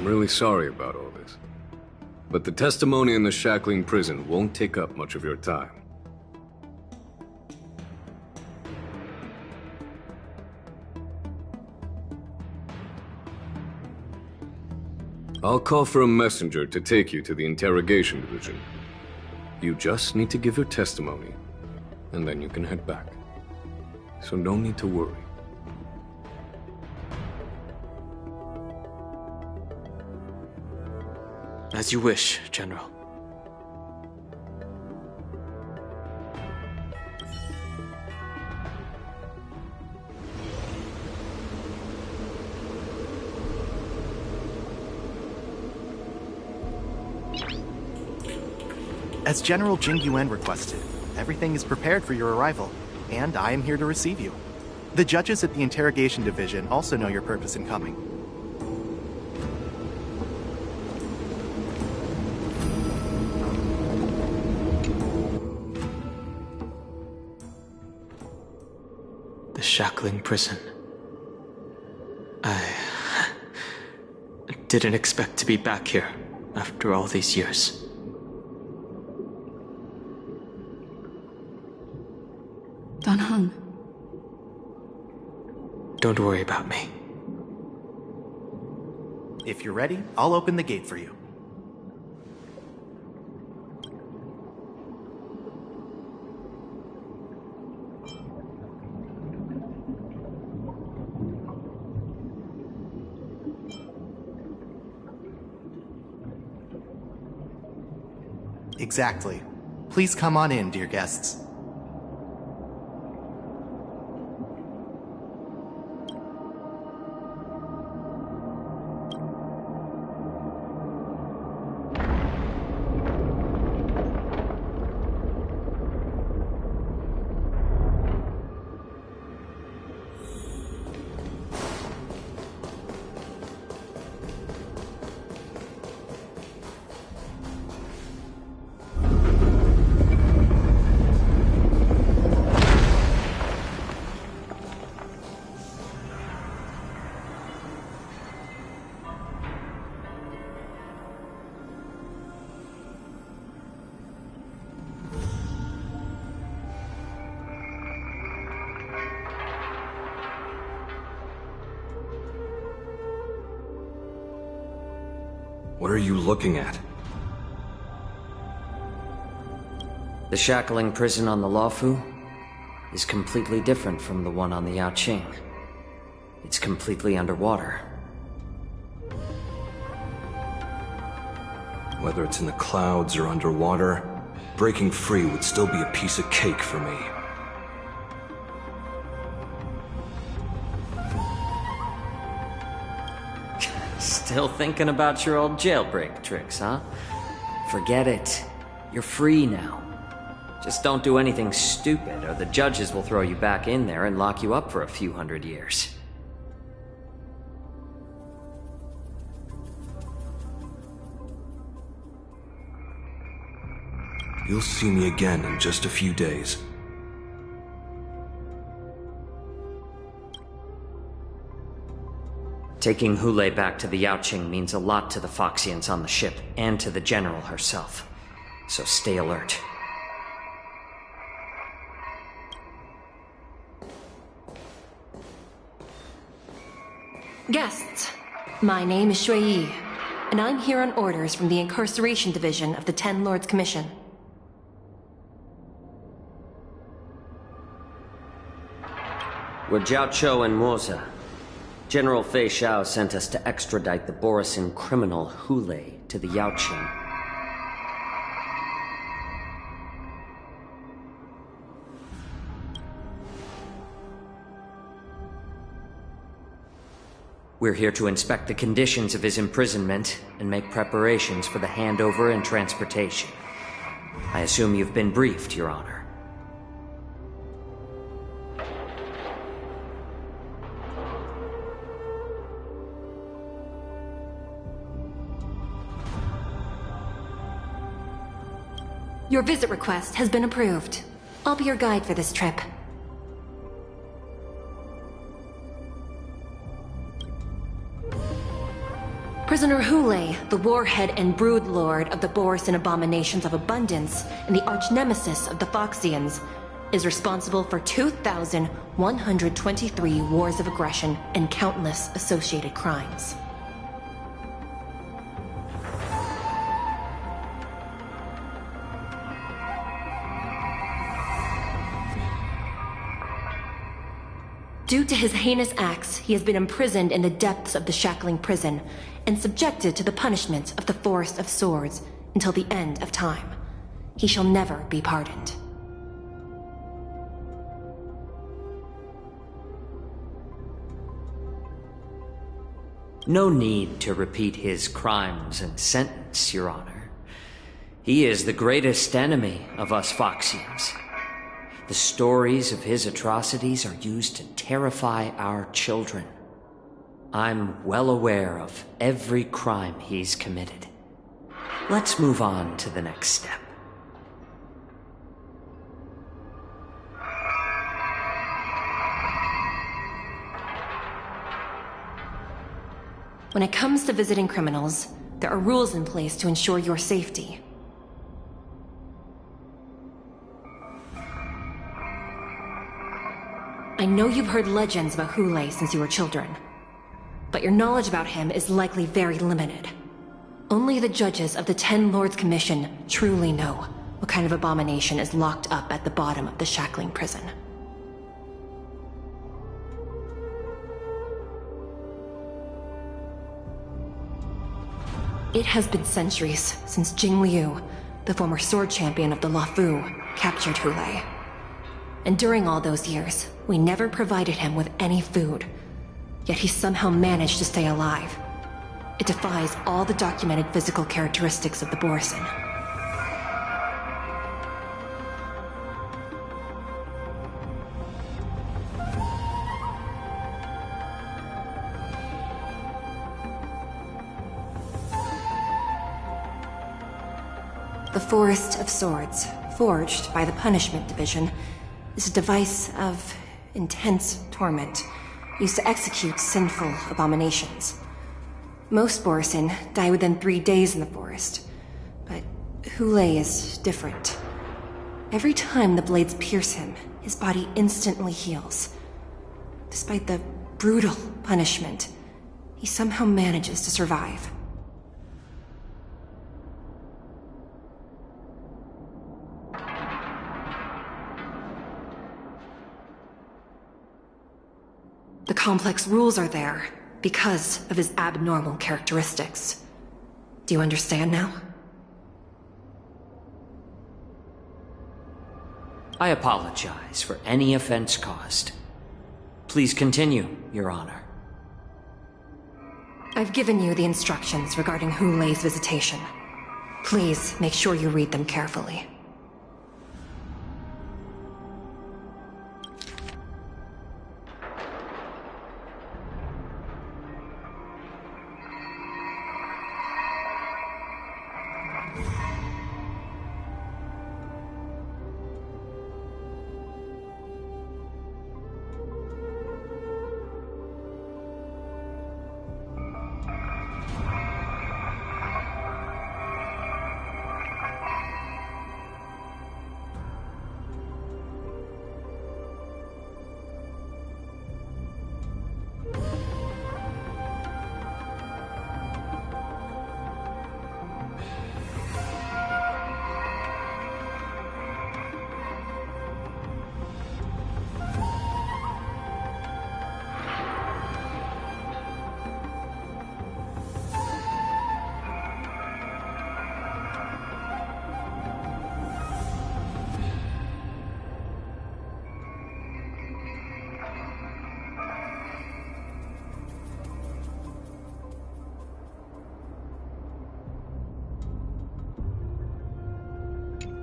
really sorry about all this. But the testimony in the shackling prison won't take up much of your time. I'll call for a messenger to take you to the interrogation division. You just need to give your testimony, and then you can head back. So no need to worry. As you wish, General. As General Jing Yuan requested, everything is prepared for your arrival, and I am here to receive you. The judges at the interrogation division also know your purpose in coming. The shackling prison. I didn't expect to be back here after all these years. Don Hung. Don't worry about me. If you're ready, I'll open the gate for you. Exactly. Please come on in, dear guests. What are you looking at? The shackling prison on the Luofu is completely different from the one on the Yaoqing. It's completely underwater. Whether it's in the clouds or underwater, breaking free would still be a piece of cake for me. Still thinking about your old jailbreak tricks, huh? Forget it. You're free now. Just don't do anything stupid, or the judges will throw you back in there and lock you up for a few hundred years. You'll see me again in just a few days. Taking Hule back to the Yaoqing means a lot to the Foxians on the ship, and to the General herself. So stay alert. Guests, my name is Shui Yi, and I'm here on orders from the Incarceration Division of the Ten Lords Commission. We're Jiao Cho and Moza. General Fei Xiao sent us to extradite the Borisin criminal Hule to the Yaoqing. We're here to inspect the conditions of his imprisonment and make preparations for the handover and transportation. I assume you've been briefed, Your Honor. Your visit request has been approved. I'll be your guide for this trip. Prisoner Hule, the warhead and brood lord of the Borisin Abominations of Abundance and the arch-nemesis of the Foxians, is responsible for 2,123 wars of aggression and countless associated crimes. Due to his heinous acts, he has been imprisoned in the depths of the shackling prison and subjected to the punishment of the Forest of Swords until the end of time. He shall never be pardoned. No need to repeat his crimes and sentence, Your Honor. He is the greatest enemy of us Foxians. The stories of his atrocities are used to terrify our children. I'm well aware of every crime he's committed. Let's move on to the next step. When it comes to visiting criminals, there are rules in place to ensure your safety. I know you've heard legends about Hule since you were children, but your knowledge about him is likely very limited. Only the judges of the Ten Lords Commission truly know what kind of abomination is locked up at the bottom of the shackling prison. It has been centuries since Jing Liu, the former sword champion of the Luofu, captured Hule. And during all those years, we never provided him with any food. Yet he somehow managed to stay alive. It defies all the documented physical characteristics of the Borisin. The Forest of Swords, forged by the Punishment Division, is a device of intense torment, used to execute sinful abominations. Most Borisin die within 3 days in the forest, but Hule is different. Every time the blades pierce him, his body instantly heals. Despite the brutal punishment, he somehow manages to survive. The complex rules are there because of his abnormal characteristics. Do you understand now? I apologize for any offense caused. Please continue, Your Honor. I've given you the instructions regarding Hule's visitation. Please make sure you read them carefully.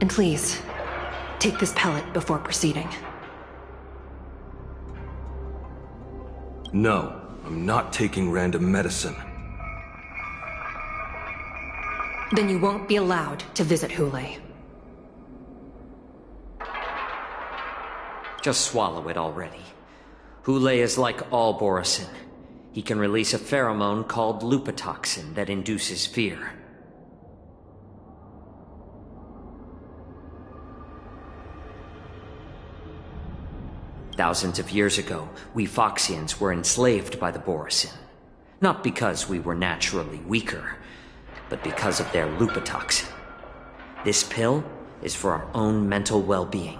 And please, take this pellet before proceeding. No, I'm not taking random medicine. Then you won't be allowed to visit Hule. Just swallow it already. Hule is like all Borisin. He can release a pheromone called lupatoxin that induces fear. Thousands of years ago, we Foxians were enslaved by the Borisin. Not because we were naturally weaker, but because of their lupatoxin. This pill is for our own mental well-being.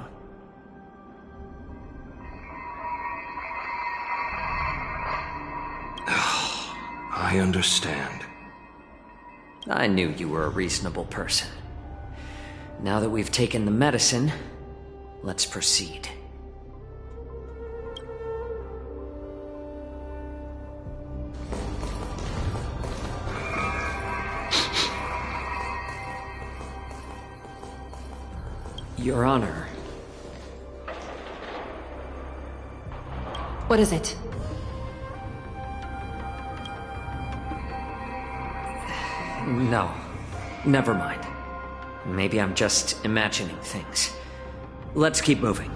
I understand. I knew you were a reasonable person. Now that we've taken the medicine, let's proceed. Your Honor. What is it? No. Never mind. Maybe I'm just imagining things. Let's keep moving.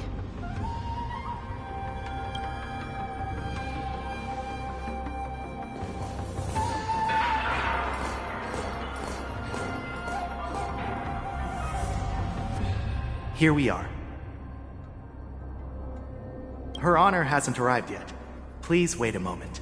Here we are. Her Honor hasn't arrived yet. Please wait a moment.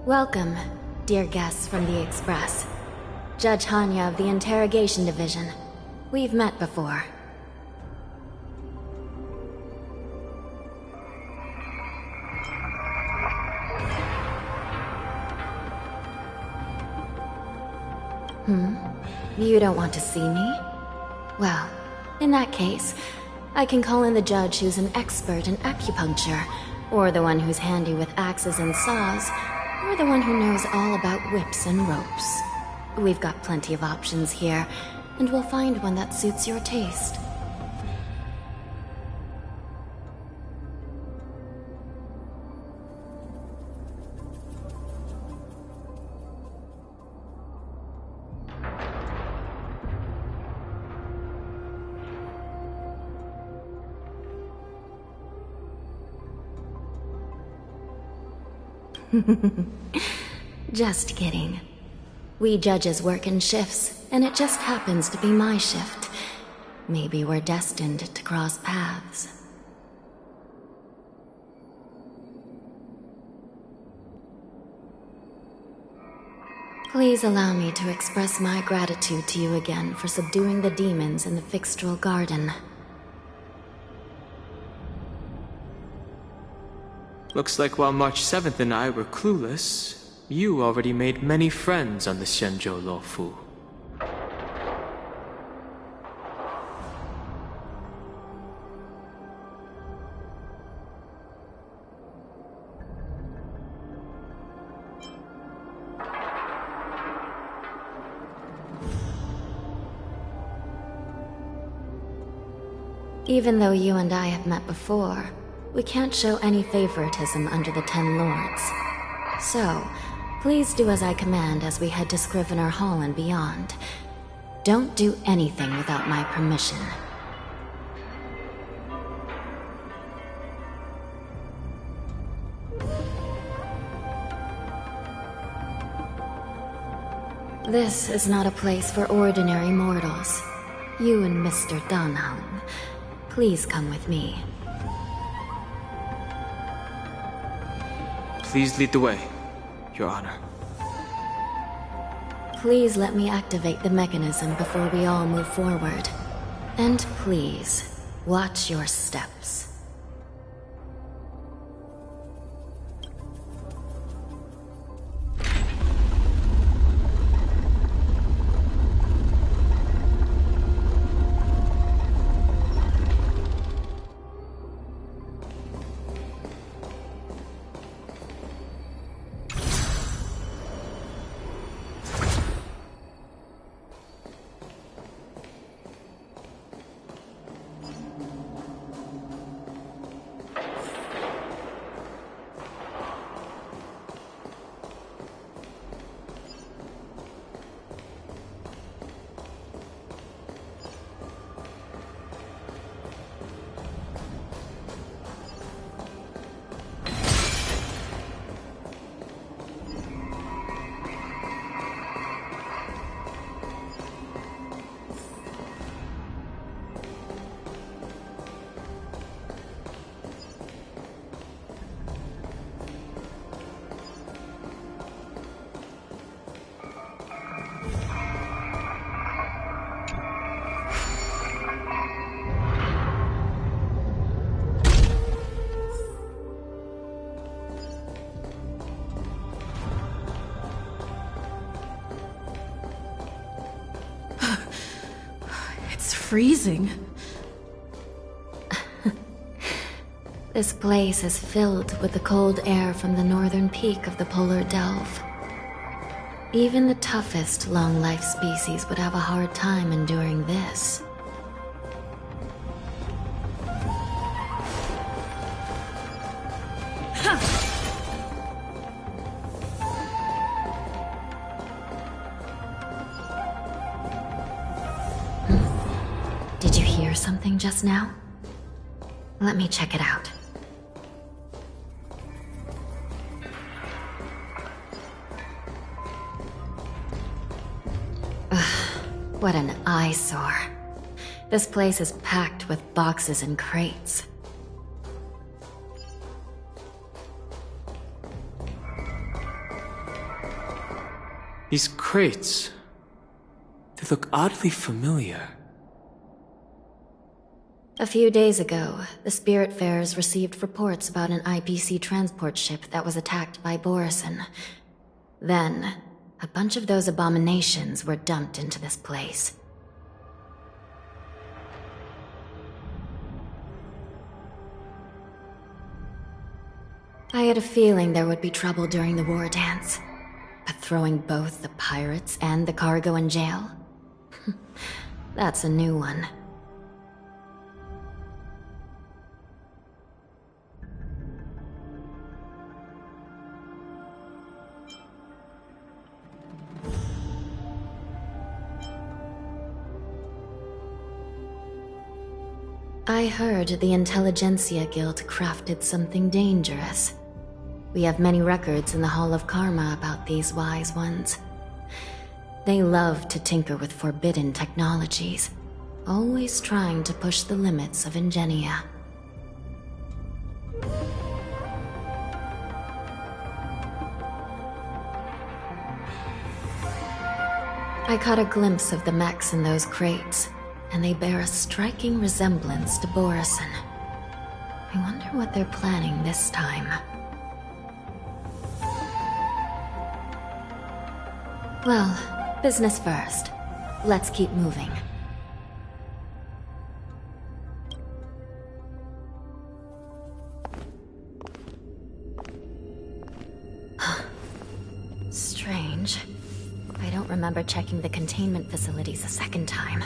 Welcome, dear guests from the Express. Judge Hanya of the Interrogation Division. We've met before. You don't want to see me? Well, in that case, I can call in the judge who's an expert in acupuncture, or the one who's handy with axes and saws, or the one who knows all about whips and ropes. We've got plenty of options here, and we'll find one that suits your taste. Just kidding. We judges work in shifts, and it just happens to be my shift. Maybe we're destined to cross paths. Please allow me to express my gratitude to you again for subduing the demons in the Fixtral Garden. Looks like while March 7th and I were clueless, you already made many friends on the Shenzhou Luofu. Even though you and I have met before, we can't show any favoritism under the Ten Lords. So, please do as I command as we head to Scrivener Hall and beyond. Don't do anything without my permission. This is not a place for ordinary mortals. You and Mr. Danhung, please come with me. Please lead the way, Your Honor. Please let me activate the mechanism before we all move forward. And please, watch your steps. Freezing. This place is filled with the cold air from the northern peak of the polar delve. Even the toughest long-life species would have a hard time enduring this. Did you hear something just now? Let me check it out. Ugh, what an eyesore. This place is packed with boxes and crates. These crates, they look oddly familiar. A few days ago, the Spiritfarers received reports about an IPC transport ship that was attacked by Borison. Then, a bunch of those abominations were dumped into this place. I had a feeling there would be trouble during the war dance. But throwing both the pirates and the cargo in jail? That's a new one. I heard the Intelligentsia Guild crafted something dangerous. We have many records in the Hall of Karma about these wise ones. They love to tinker with forbidden technologies, always trying to push the limits of ingenia. I caught a glimpse of the mechs in those crates, and they bear a striking resemblance to Borison. I wonder what they're planning this time. Well, business first. Let's keep moving. Strange. I don't remember checking the containment facilities a second time.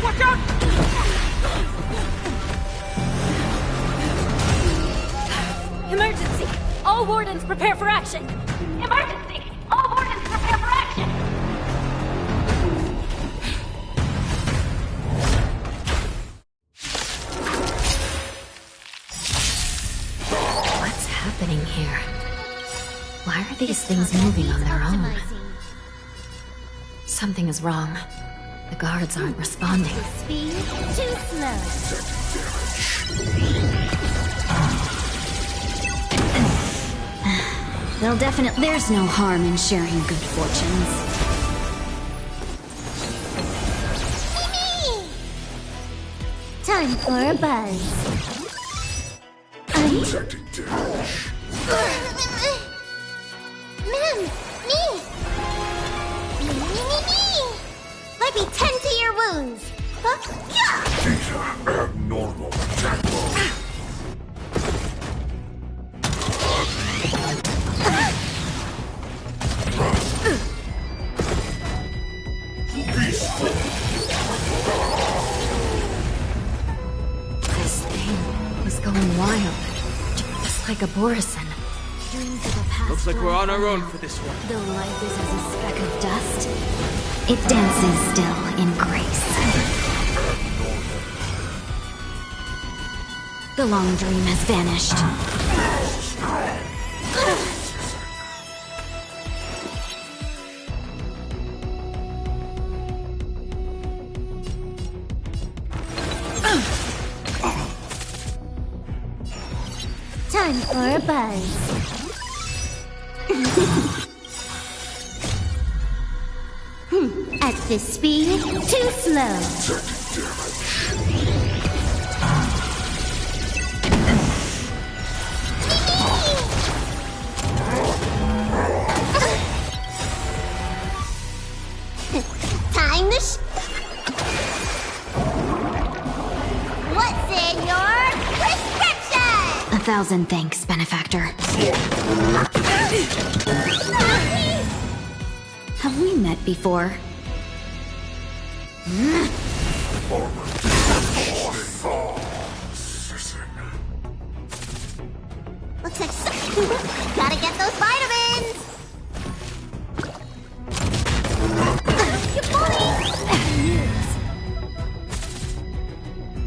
Watch out! Emergency! All wardens prepare for action! Emergency! All wardens prepare for action! these things moving on their own? Something is wrong. The guards aren't responding. Speed too slow. There's no harm in sharing good fortunes. Time for a buzz. Detecting damage. Ma'am, me! Let me tend to your wounds. Data abnormal attack mode. This thing is going wild. Just like a Borison. Dreams of a past Looks like we're on our own for this one. Though life is as a speck of dust, it dances still in grace. The long dream has vanished. Time for a buzz. At this speed, too slow. Time to What's in your prescription? 1,000 thanks, benefactor. Have we met before? Looks like gotta get those vitamins. You bully!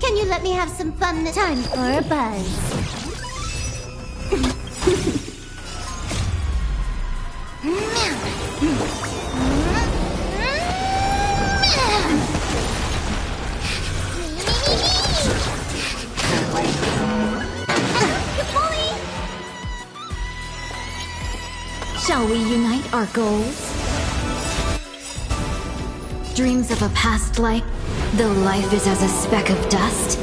Can you let me have some fun this time for a buzz? Shall we unite our goals? Dreams of a past life, though life is as a speck of dust,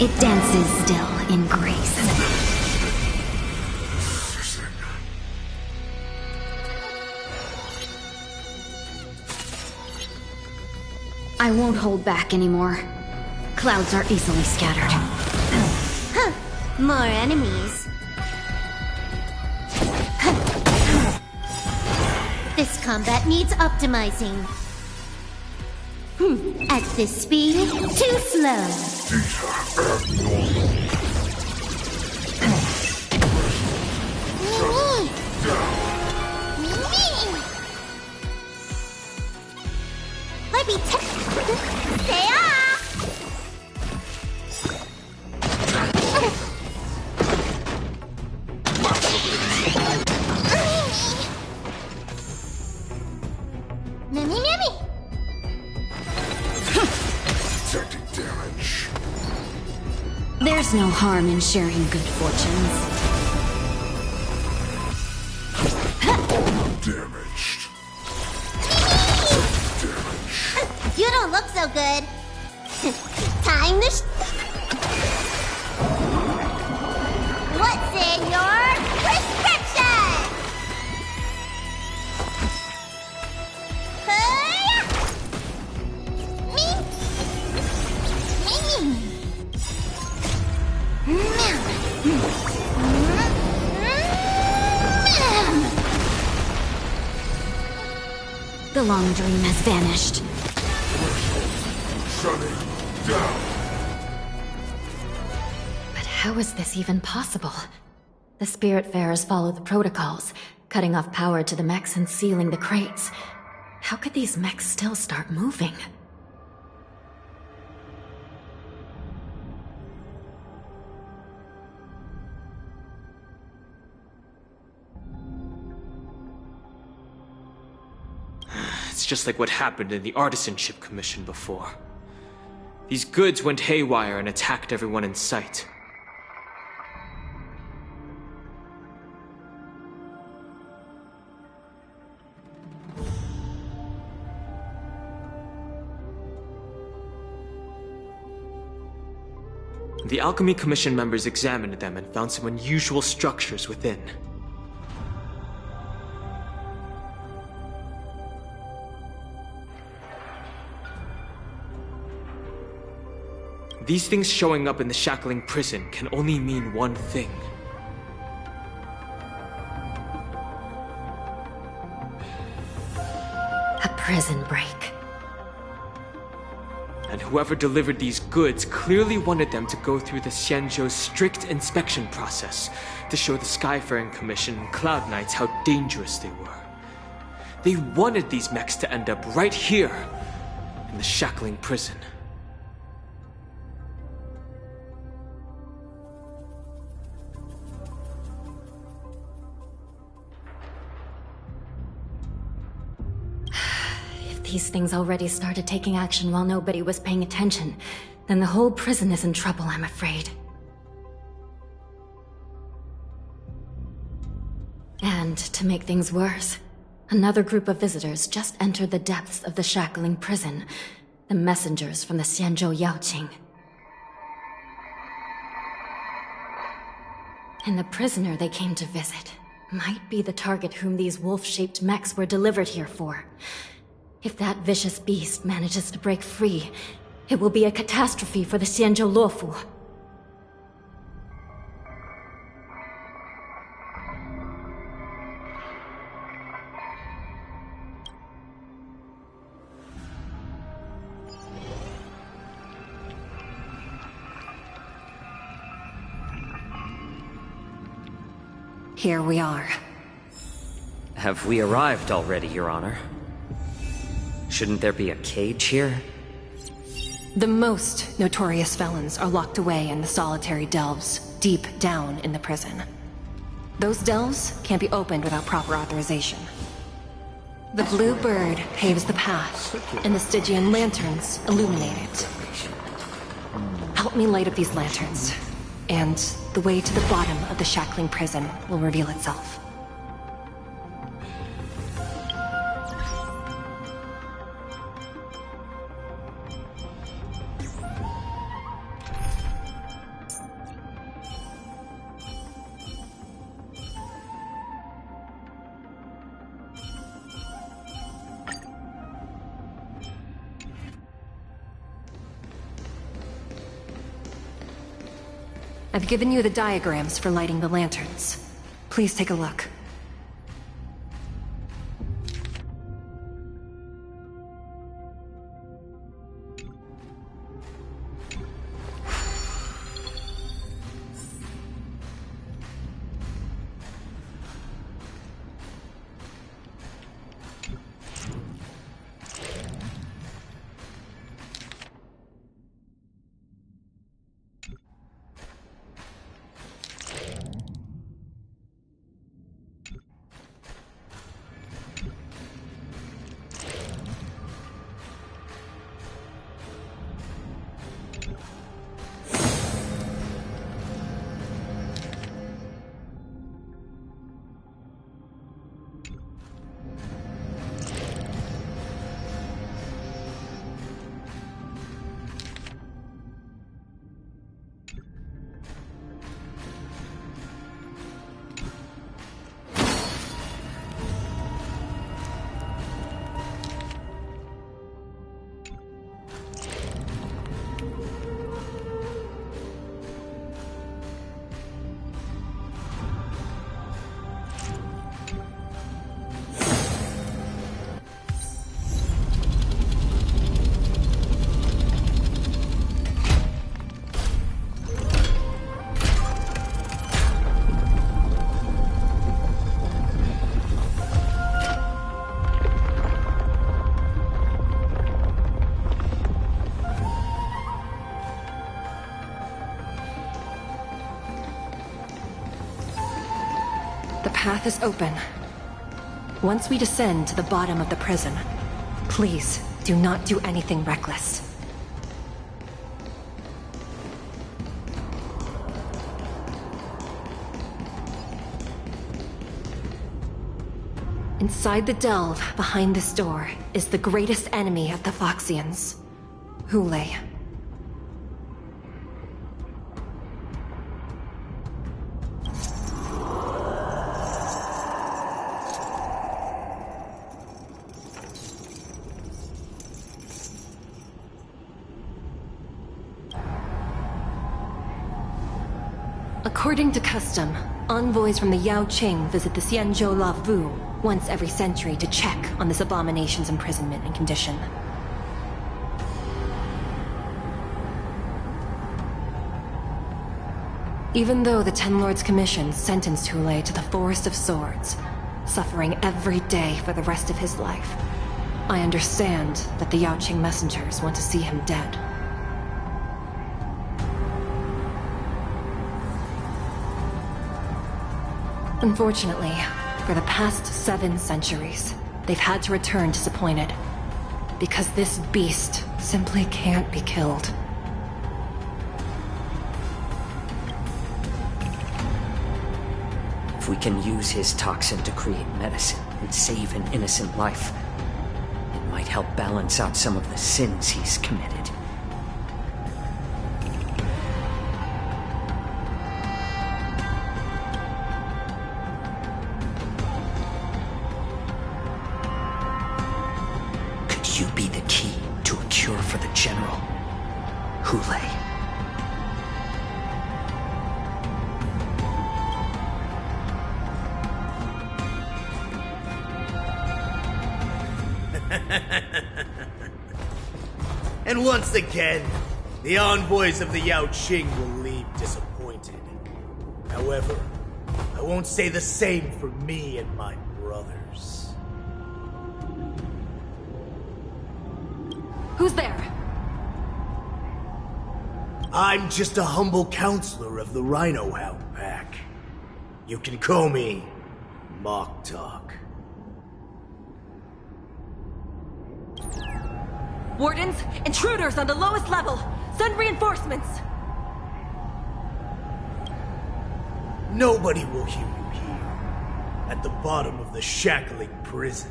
it dances still in grace. I won't hold back anymore. Clouds are easily scattered. Huh. More enemies. This combat needs optimizing. At this speed, too slow. Let me stay off! Mimmy, Mimmy! Detecting damage. There's no harm in sharing good fortunes. Damaged. You don't look so good. Time to What's in your prescription? The long dream has vanished. Shutting down. But how is this even possible? The Spiritfarers follow the protocols, cutting off power to the mechs and sealing the crates. How could these mechs still start moving? It's just like what happened in the Artisanship Commission before. These goods went haywire and attacked everyone in sight. The Alchemy Commission members examined them and found some unusual structures within. These things showing up in the shackling prison can only mean one thing. A prison break. And whoever delivered these goods clearly wanted them to go through the Xianzhou's strict inspection process to show the Skyfaring Commission and Cloud Knights how dangerous they were. They wanted these mechs to end up right here, in the shackling prison. These things already started taking action while nobody was paying attention. Then the whole prison is in trouble, I'm afraid. And to make things worse, another group of visitors just entered the depths of the shackling prison. The messengers from the Xianzhou Yaoqing. And the prisoner they came to visit might be the target whom these wolf-shaped mechs were delivered here for. If that vicious beast manages to break free, it will be a catastrophe for the Xianzhou Luofu. Here we are. Have we arrived already, Your Honor? Shouldn't there be a cage here? The most notorious felons are locked away in the solitary delves, deep down in the prison. Those delves can't be opened without proper authorization. The blue bird paves the path, and the Stygian lanterns illuminate it. Help me light up these lanterns, and the way to the bottom of the shackling prison will reveal itself. I've given you the diagrams for lighting the lanterns. Please take a look. The path is open. Once we descend to the bottom of the prison, Please, do not do anything reckless. Inside the delve, behind this door, is the greatest enemy of the Foxians. Hule. According to custom, envoys from the Yao Qing visit the Xianzhou La Vu once every century to check on this abomination's imprisonment and condition. Even though the Ten Lords Commission sentenced Hule to the Forest of Swords, suffering every day for the rest of his life, I understand that the Yao Qing messengers want to see him dead. Unfortunately, for the past 7 centuries, they've had to return disappointed. Because this beast simply can't be killed. If we can use his toxin to create medicine and save an innocent life, it might help balance out some of the sins he's committed. You be the key to a cure for the General, Hule. And once again, the envoys of the Yao Qing will leave disappointed. However, I won't say the same for me and my brothers. Who's there? I'm just a humble counselor of the Rhino Hound Pack. You can call me Mock Talk. Wardens, intruders on the lowest level! Send reinforcements! Nobody will hear you here, at the bottom of the shackling prison.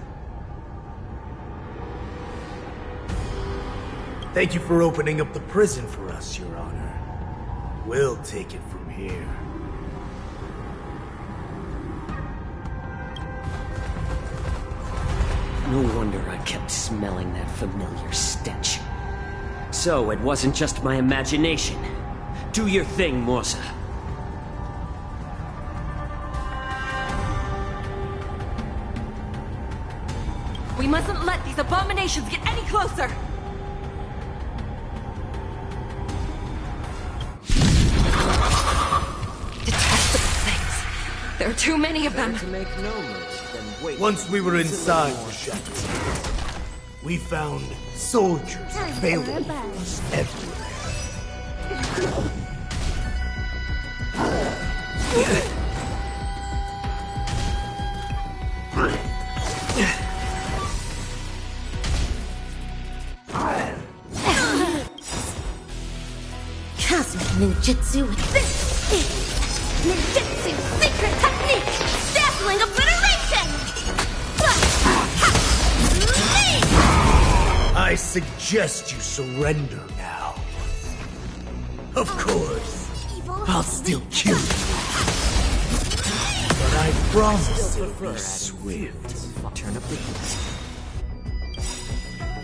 Thank you for opening up the prison for us, Your Honor. We'll take it from here. No wonder I kept smelling that familiar stench. So it wasn't just my imagination. Do your thing, Morsa. We mustn't let these abominations get any closer! There are too many of them. To make no move, then wait. Once we were inside the shackles, we found soldiers available for us everywhere. Cosmic ninjutsu with this ninjutsu secret technique! Dazzling obliteration! I suggest you surrender now. Of course, I'll still kill you. But I promise it'll be swift. Turn up the heat.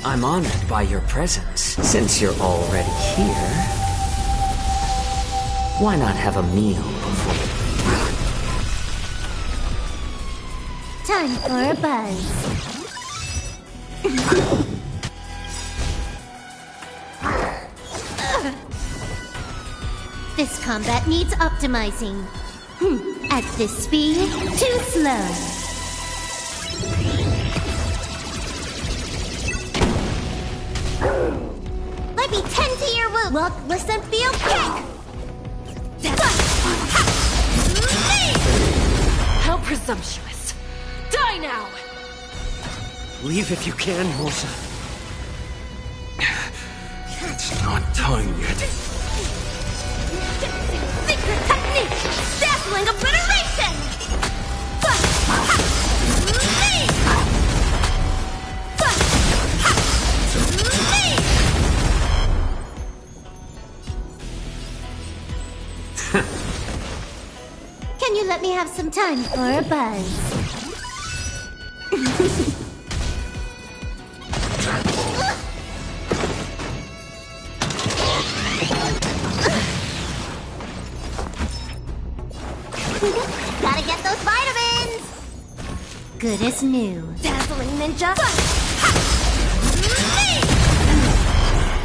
I'm honored by your presence. Since you're already here, why not have a meal before? Time for a buzz. This combat needs optimizing. At this speed, too slow. Let me tend to your wound. Look, listen, feel, kick! How presumptuous! Die now! Leave if you can, Morsa. It's not time yet. Secret technique! Dazzling obliteration! Can you let me have some time for a buzz? Gotta get those vitamins! Good as new. Dazzling ninja!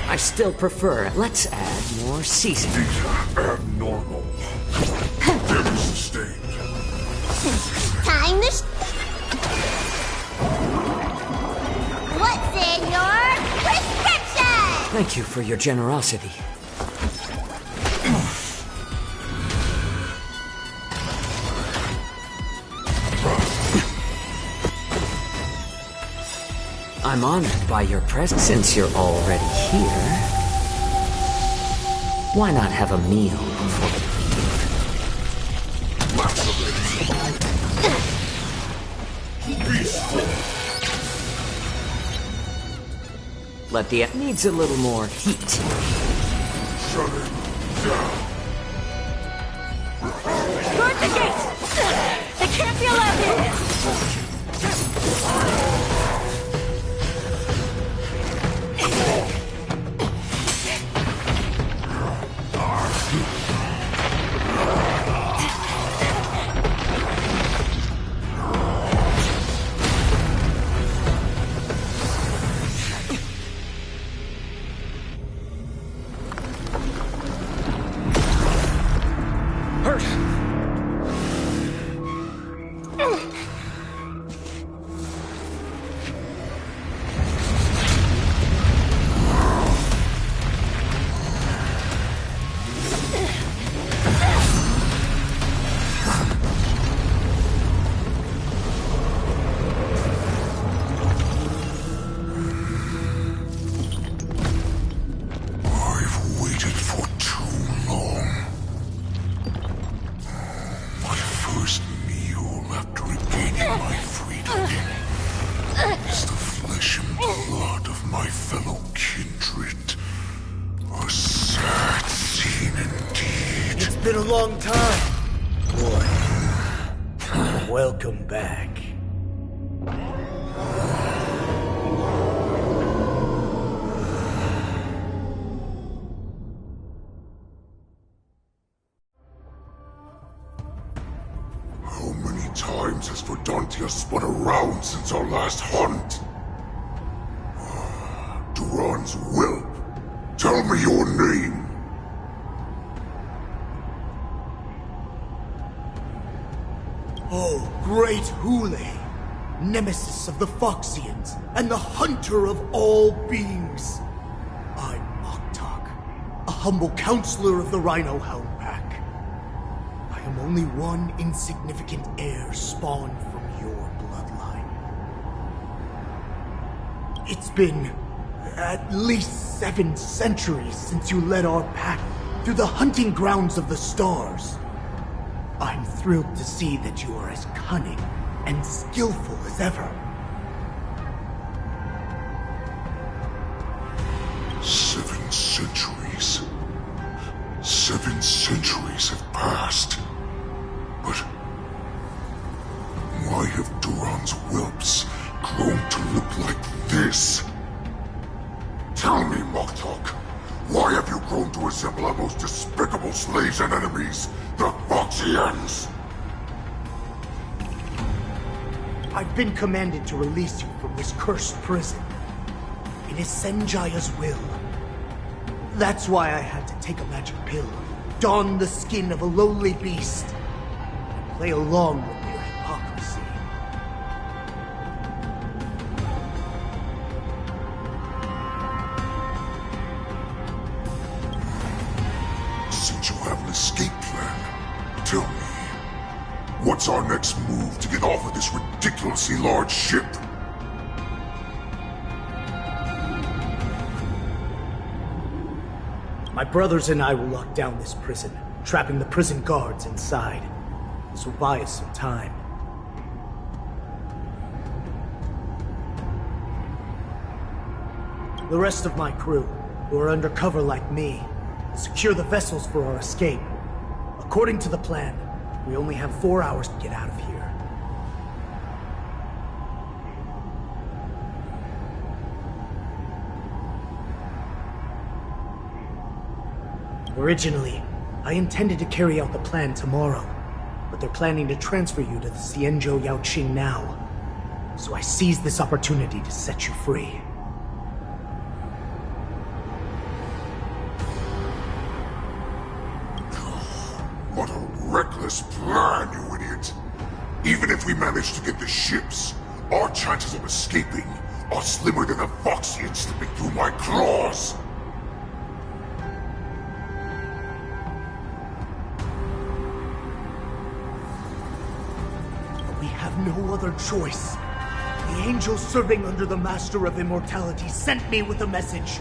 I still prefer. Let's add more seasoning. These are abnormal. Damage sustained. Time to What's in your prescription? Thank you for your generosity. I'm honored by your presence. Since you're already here, why not have a meal before let the needs a little more heat. Shut it down. Guard the gate! They can't be allowed in! Been a long time. Boy, welcome back. How many times has Verdantia spun around since our last hunt? Duran's whelp. Tell me your name. Oh, great Hule, nemesis of the Foxians, and the hunter of all beings. I'm Moktok, a humble counselor of the Rhino Hound Pack. I am only one insignificant heir spawned from your bloodline. It's been at least 7 centuries since you led our pack through the hunting grounds of the stars. I'm thrilled to see that you are as cunning and skillful as ever. 7 centuries. 7 centuries have passed. But why have Duran's whelps grown to look like this? Tell me, Moktok, why have you grown to resemble our most despicable slaves and enemies, the Foxians? I've been commanded to release you from this cursed prison. It is Senjaya's will. That's why I had to take a magic pill, don the skin of a lowly beast, and play along with their hypocrisy. Since you have an escape plan, tell me, what's our next move to get off of this ridiculously large ship? My brothers and I will lock down this prison, trapping the prison guards inside. This will buy us some time. The rest of my crew, who are undercover like me, will secure the vessels for our escape. According to the plan, we only have 4 hours to get out of here. Originally, I intended to carry out the plan tomorrow, but they're planning to transfer you to the Xianzhou Yaoqing now. So I seized this opportunity to set you free. What a reckless plan, you idiot! Even if we manage to get the ships, our chances of escaping are slimmer than a foxy slipping through my claws! We have no other choice. The angel serving under the Master of Immortality sent me with a message.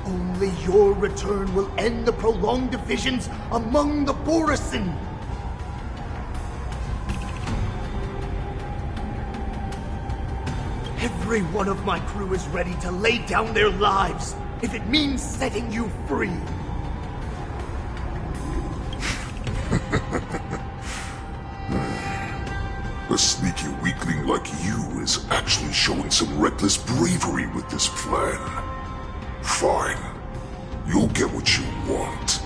Only your return will end the prolonged divisions among the Borisin. Every one of my crew is ready to lay down their lives if it means setting you free. A sneaky weakling like you is actually showing some reckless bravery with this plan. Fine. You'll get what you want.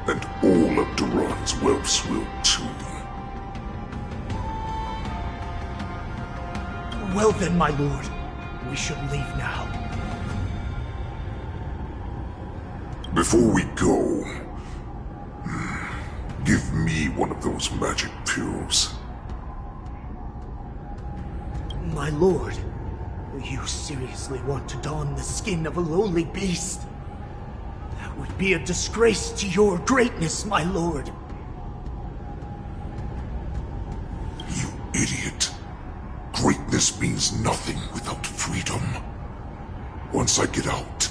And all of Duran's whelps will too. Well then, my lord. We should leave now. Before we go, give me one of those magic pills. My lord, you seriously want to don the skin of a lowly beast? That would be a disgrace to your greatness, my lord. You idiot. Greatness means nothing without freedom. Once I get out,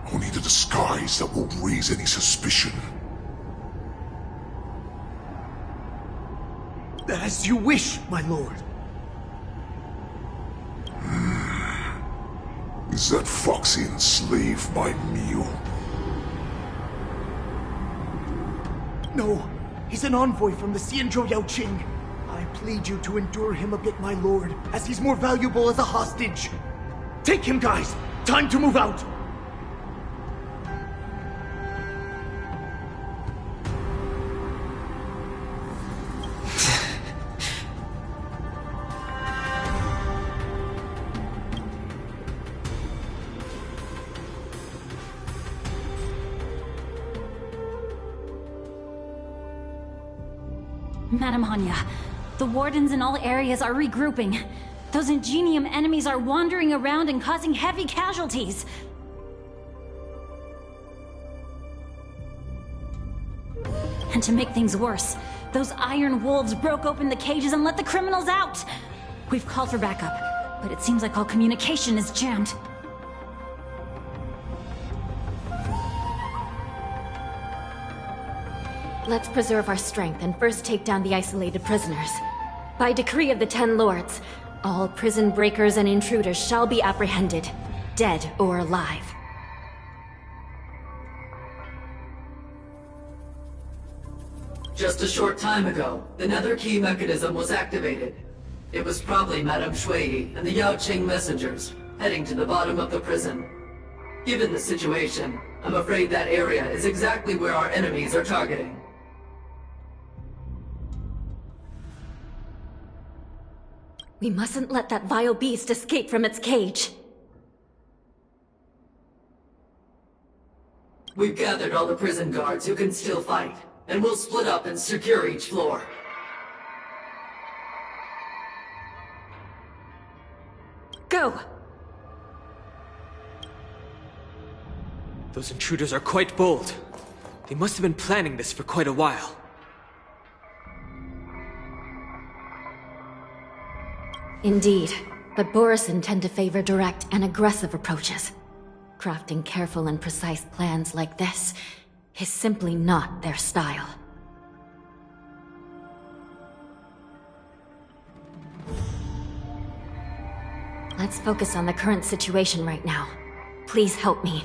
I'll need a disguise that won't raise any suspicion. As you wish, my lord. Is that Foxian slave my meal? No, he's an envoy from the Xianzhou Yaoqing. I plead you to endure him a bit, my lord, as he's more valuable as a hostage. Take him, guys! Time to move out! Madam Hanya, the wardens in all areas are regrouping. Those Ingenium enemies are wandering around and causing heavy casualties. And to make things worse, those iron wolves broke open the cages and let the criminals out. We've called for backup, but it seems like all communication is jammed. Let's preserve our strength and first take down the isolated prisoners. By decree of the 10 Lords, all prison breakers and intruders shall be apprehended, dead or alive. Just a short time ago, the nether key mechanism was activated. It was probably Madame Shui and the Yaoqing messengers, heading to the bottom of the prison. Given the situation, I'm afraid that area is exactly where our enemies are targeting. We mustn't let that vile beast escape from its cage. We've gathered all the prison guards who can still fight, and we'll split up and secure each floor. Go! Those intruders are quite bold. They must have been planning this for quite a while. Indeed, but Borisin tend to favor direct and aggressive approaches. Crafting careful and precise plans like this is simply not their style. Let's focus on the current situation right now. Please help me.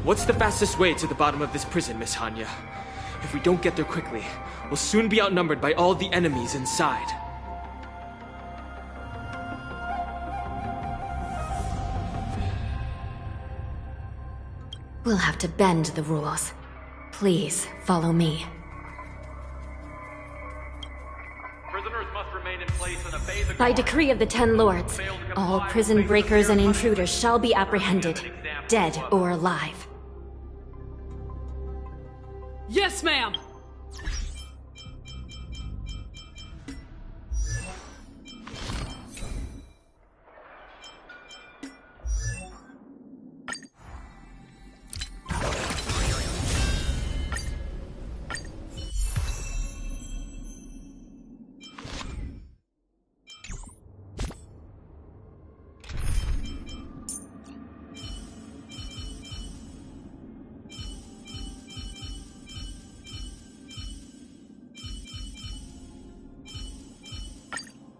What's the fastest way to the bottom of this prison, Miss Hanya? If we don't get there quickly, we'll soon be outnumbered by all the enemies inside. We'll have to bend the rules. Please, follow me. Prisoners must remain in place and obey the By decree of the Ten Lords, all prison breakers and intruders shall be apprehended, dead or alive. Yes, ma'am!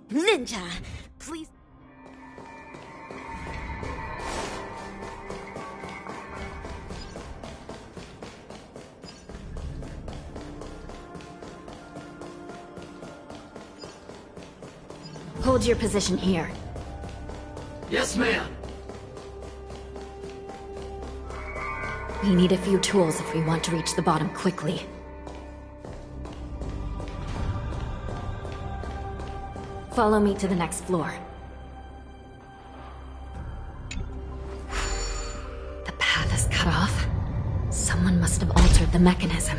Ninja, please. Hold your position here. Yes, ma'am. We need a few tools if we want to reach the bottom quickly. Follow me to the next floor. The path is cut off. Someone must have altered the mechanism.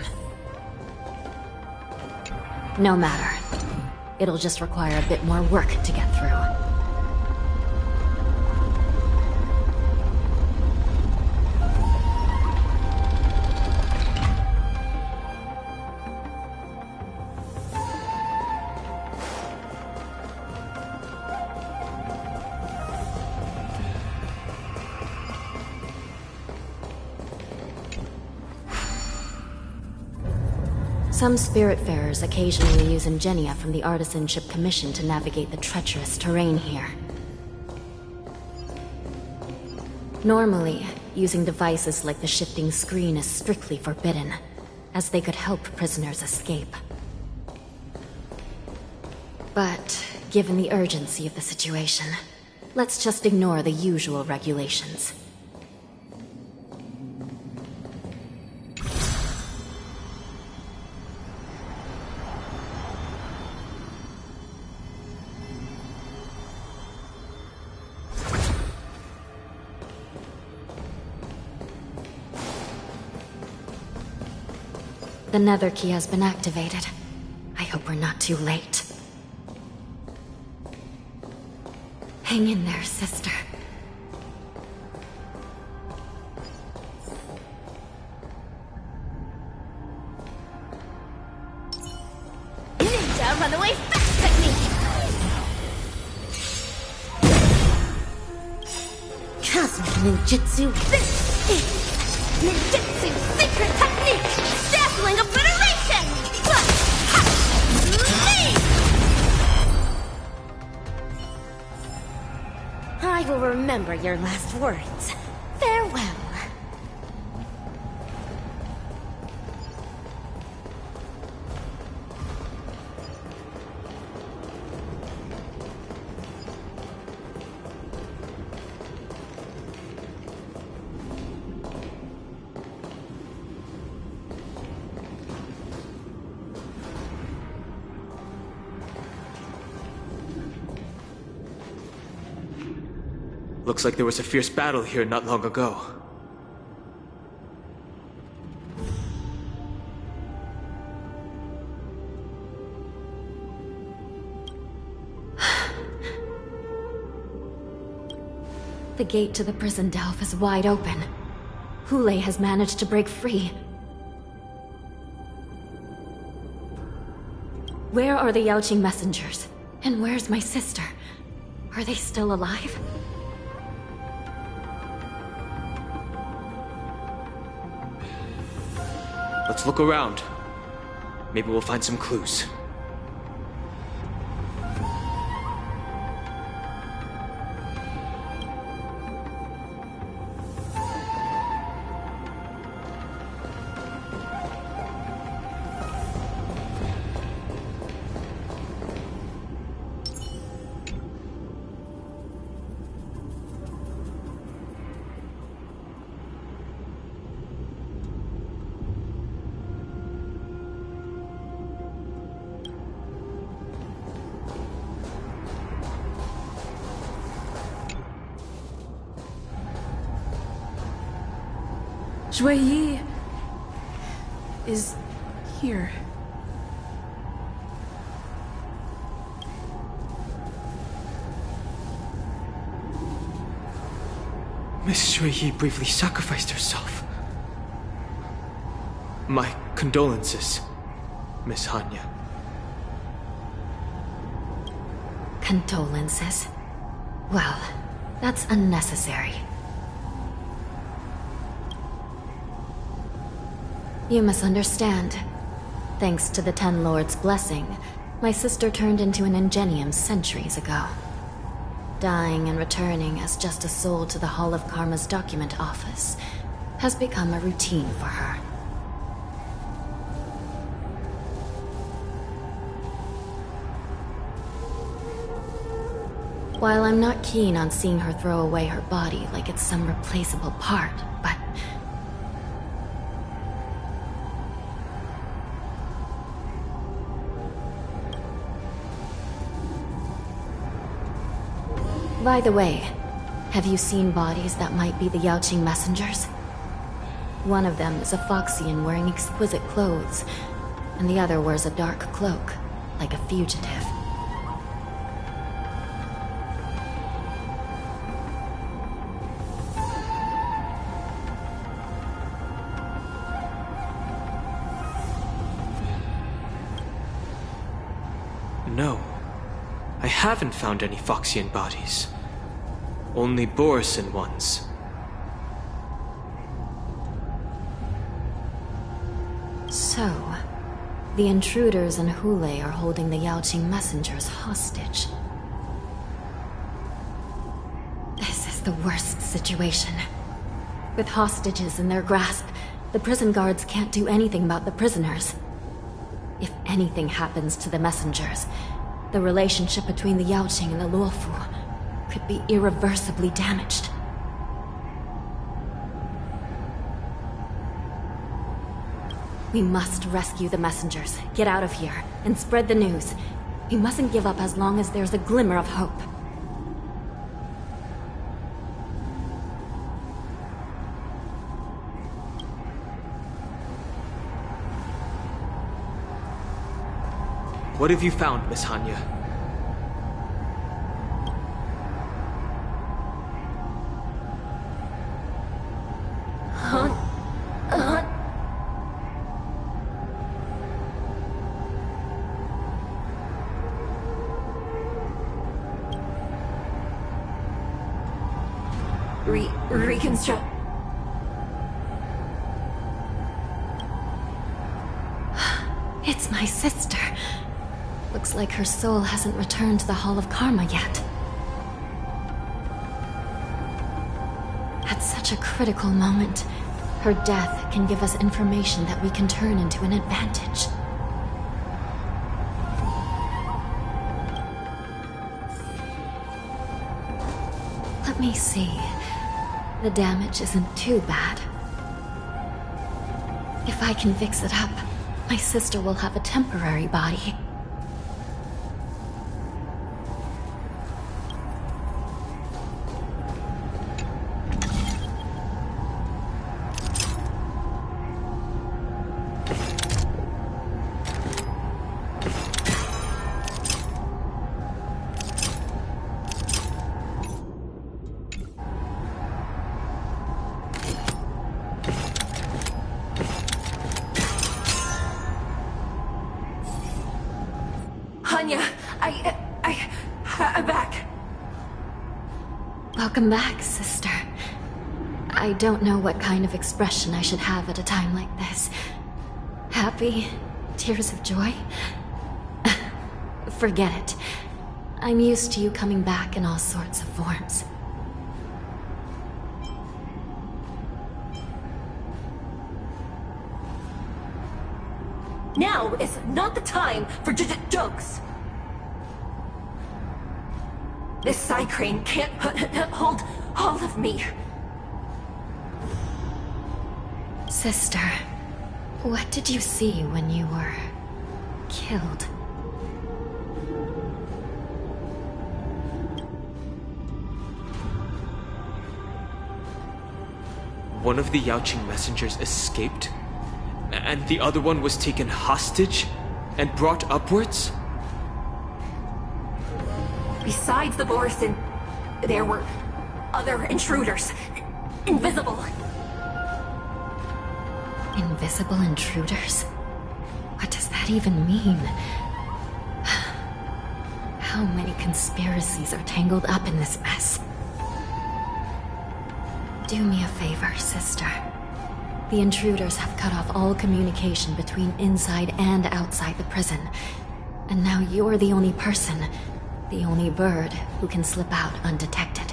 No matter. It'll just require a bit more work to get through. Some Spiritfarers occasionally use ingenia from the Artisanship Commission to navigate the treacherous terrain here. Normally, using devices like the shifting screen is strictly forbidden, as they could help prisoners escape. But, given the urgency of the situation, let's just ignore the usual regulations. The nether key has been activated. I hope we're not too late. Hang in there, sister. Ninja runaway fast technique! Cosmic ninjutsu, this is ninjutsu secret technique! Dazzling obliteration! Me! I will remember your last words. Farewell. Looks like there was a fierce battle here not long ago. The gate to the prison delve is wide open. Hule has managed to break free. Where are the Yaoqing messengers? And where's my sister? Are they still alive? Let's look around. Maybe we'll find some clues. Yi is here. Miss Yi bravely sacrificed herself. My condolences, Miss Hanya. Condolences? Well, that's unnecessary. You misunderstand. Thanks to the Ten Lords' blessing, my sister turned into an Ingenium centuries ago. Dying and returning as just a soul to the Hall of Karma's document office has become a routine for her. While I'm not keen on seeing her throw away her body like it's some replaceable part, but by the way, have you seen bodies that might be the Yaoqing messengers? One of them is a Foxian wearing exquisite clothes, and the other wears a dark cloak, like a fugitive. No, I haven't found any Foxian bodies. Only Borisan ones. So, the intruders and Hule are holding the Yaoqing messengers hostage. This is the worst situation. With hostages in their grasp, the prison guards can't do anything about the prisoners. If anything happens to the messengers, the relationship between the Yaoqing and the Luofu could be irreversibly damaged. We must rescue the messengers, get out of here, and spread the news. We mustn't give up as long as there's a glimmer of hope. What have you found, Miss Hanya? Reconstruct. It's my sister. Looks like her soul hasn't returned to the Hall of Karma yet. At such a critical moment, her death can give us information that we can turn into an advantage. Let me see. The damage isn't too bad. If I can fix it up, my sister will have a temporary body. I'm back. Welcome back, sister. I don't know what kind of expression I should have at a time like this. Happy? Tears of joy? Forget it. I'm used to you coming back in all sorts of forms. Now is not the time for jokes. This side crane can't hold all of me. Sister, what did you see when you were killed? One of the Yaoqing messengers escaped, and the other one was taken hostage and brought upwards? Besides the Borison, there were other intruders. Invisible. Invisible intruders? What does that even mean? How many conspiracies are tangled up in this mess? Do me a favor, sister. The intruders have cut off all communication between inside and outside the prison. And now you're the only person, the only bird, who can slip out undetected.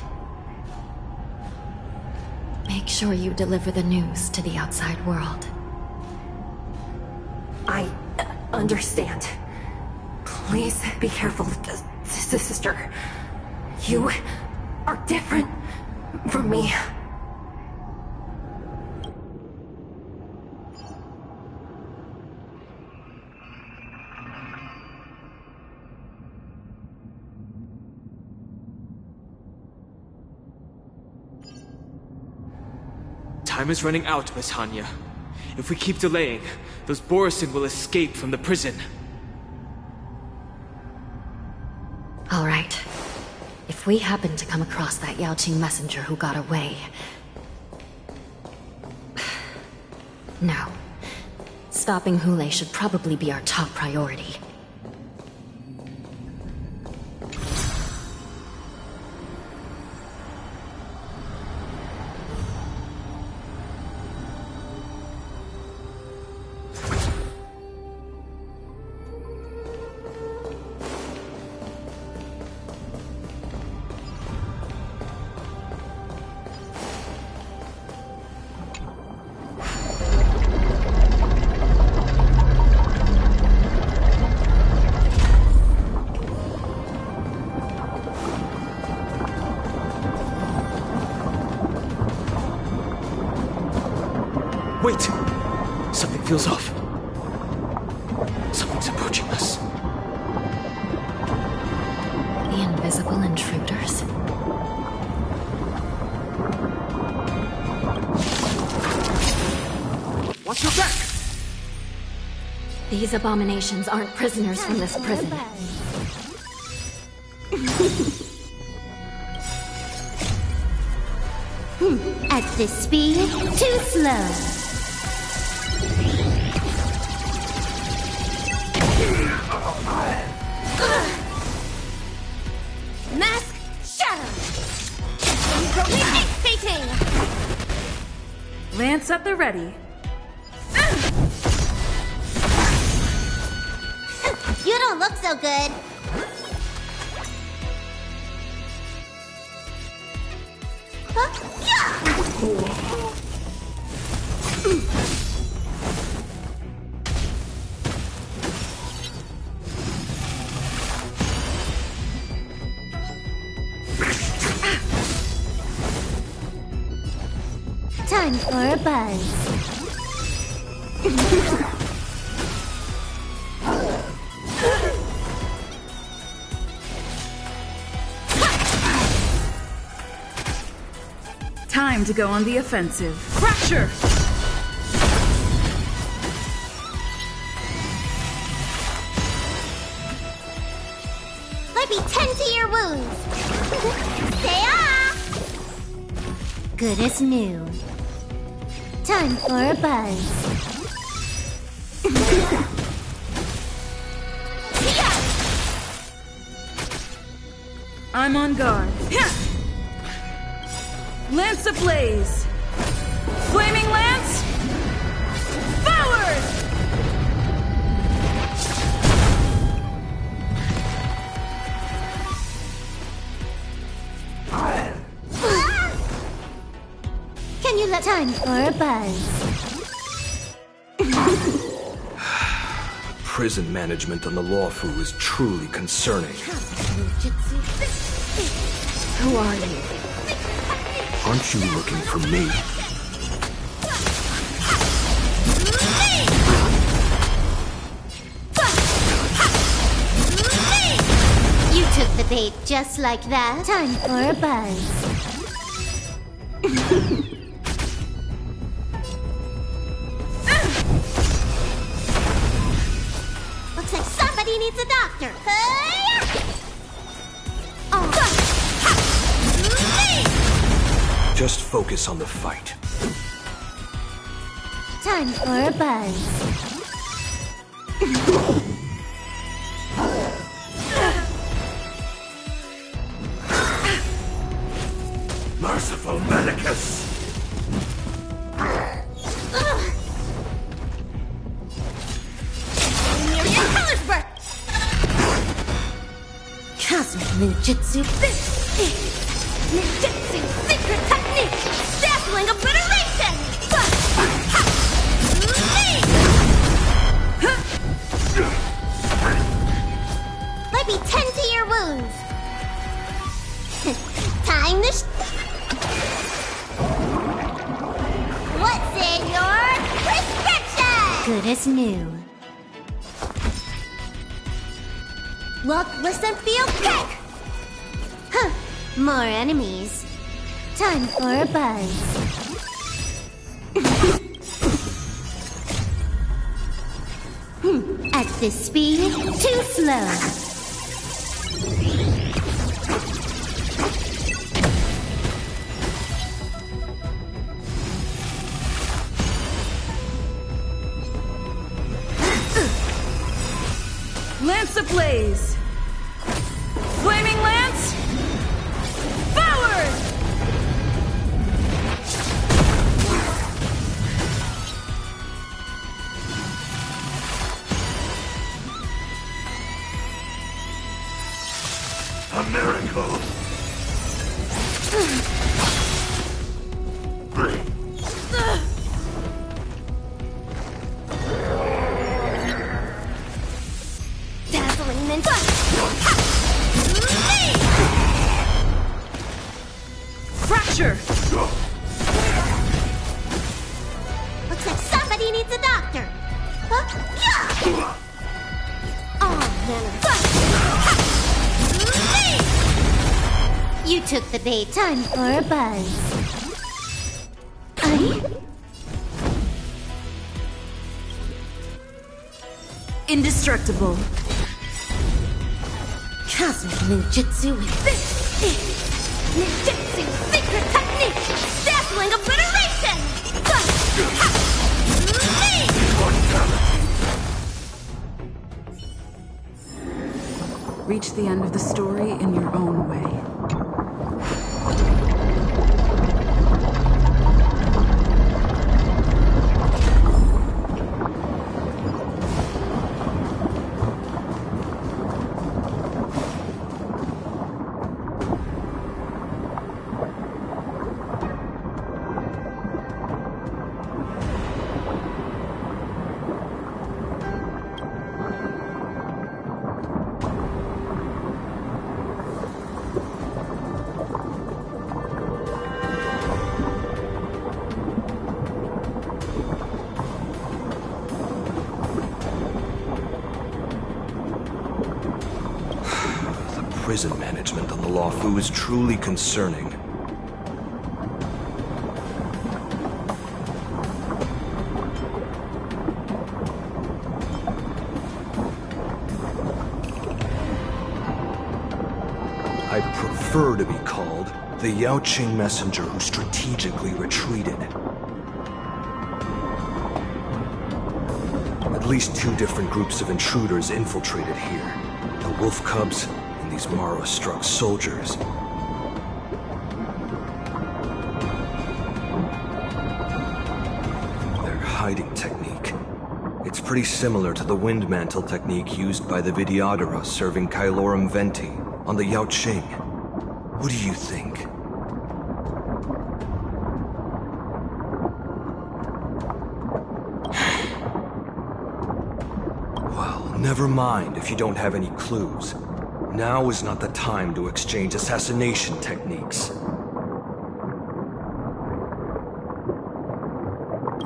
Make sure you deliver the news to the outside world. I understand. Please be careful, sister. You are different from me. Time is running out, Miss Hanya. If we keep delaying, those Borison will escape from the prison. All right. If we happen to come across that Yaoqing messenger who got away... No. Stopping Hule should probably be our top priority. Wait! Something feels off. Something's approaching us. The invisible intruders? Watch your back! These abominations aren't prisoners from this prison. At this speed, too slow. Mask shadow. Fading. Lance at the ready. You don't look so good. Time for a buzz. Time to go on the offensive. Fracture! Let me tend to your wounds. Stay off! Good as new. Time for a buzz. I'm on guard. Lance ablaze! Flaming lance! Forward! Can you let time for a buzz? Prison management on the Lawfu is truly concerning. Who are you? Aren't you looking for me? You took the bait just like that. Time for a buzz. Looks like somebody needs a doctor. Just focus on the fight. Time for a buzz. Merciful Medicus! Miriam Hellersburg! Cosmic Ninjutsu Ninjutsu Secret Technique! Dazzling Obliteration! Let me tend to your wounds! Time to What's in your prescription? Good as new. Look, listen, feel, kick! Huh, more enemies. Time for a buzz. At this speed, too slow. Lance ablaze! Flaming lance! Forward! A miracle! Dazzling ninja! Fracture! Looks like somebody needs a doctor. Huh? Yeah! Oh, man. You took the bait. Time for a buzz. Indestructible. Cosmic Ninjutsu Ninjutsu Secret Technique! Dazzling Obliteration! Reach the end of the story in your own way. Prison management on the Lawfu is truly concerning. I prefer to be called the Yaoqing messenger who strategically retreated. At least two different groups of intruders infiltrated here. The Wolf Cubs and these Mara-struck soldiers. Their hiding technique. It's pretty similar to the wind mantle technique used by the Vidyadhara serving Kailorum Venti on the Yaoqing. What do you think? Well, never mind if you don't have any clues. Now is not the time to exchange assassination techniques.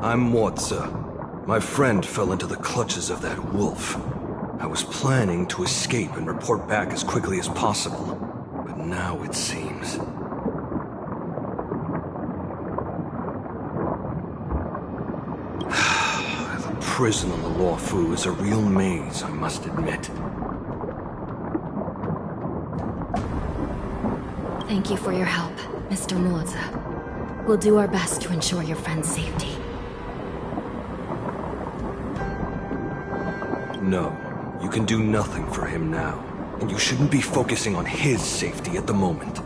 I'm Motza. My friend fell into the clutches of that wolf. I was planning to escape and report back as quickly as possible, but now it seems... The prison on the Luofu is a real maze, I must admit. Thank you for your help, Mr. Motza. We'll do our best to ensure your friend's safety. No, you can do nothing for him now, and you shouldn't be focusing on his safety at the moment.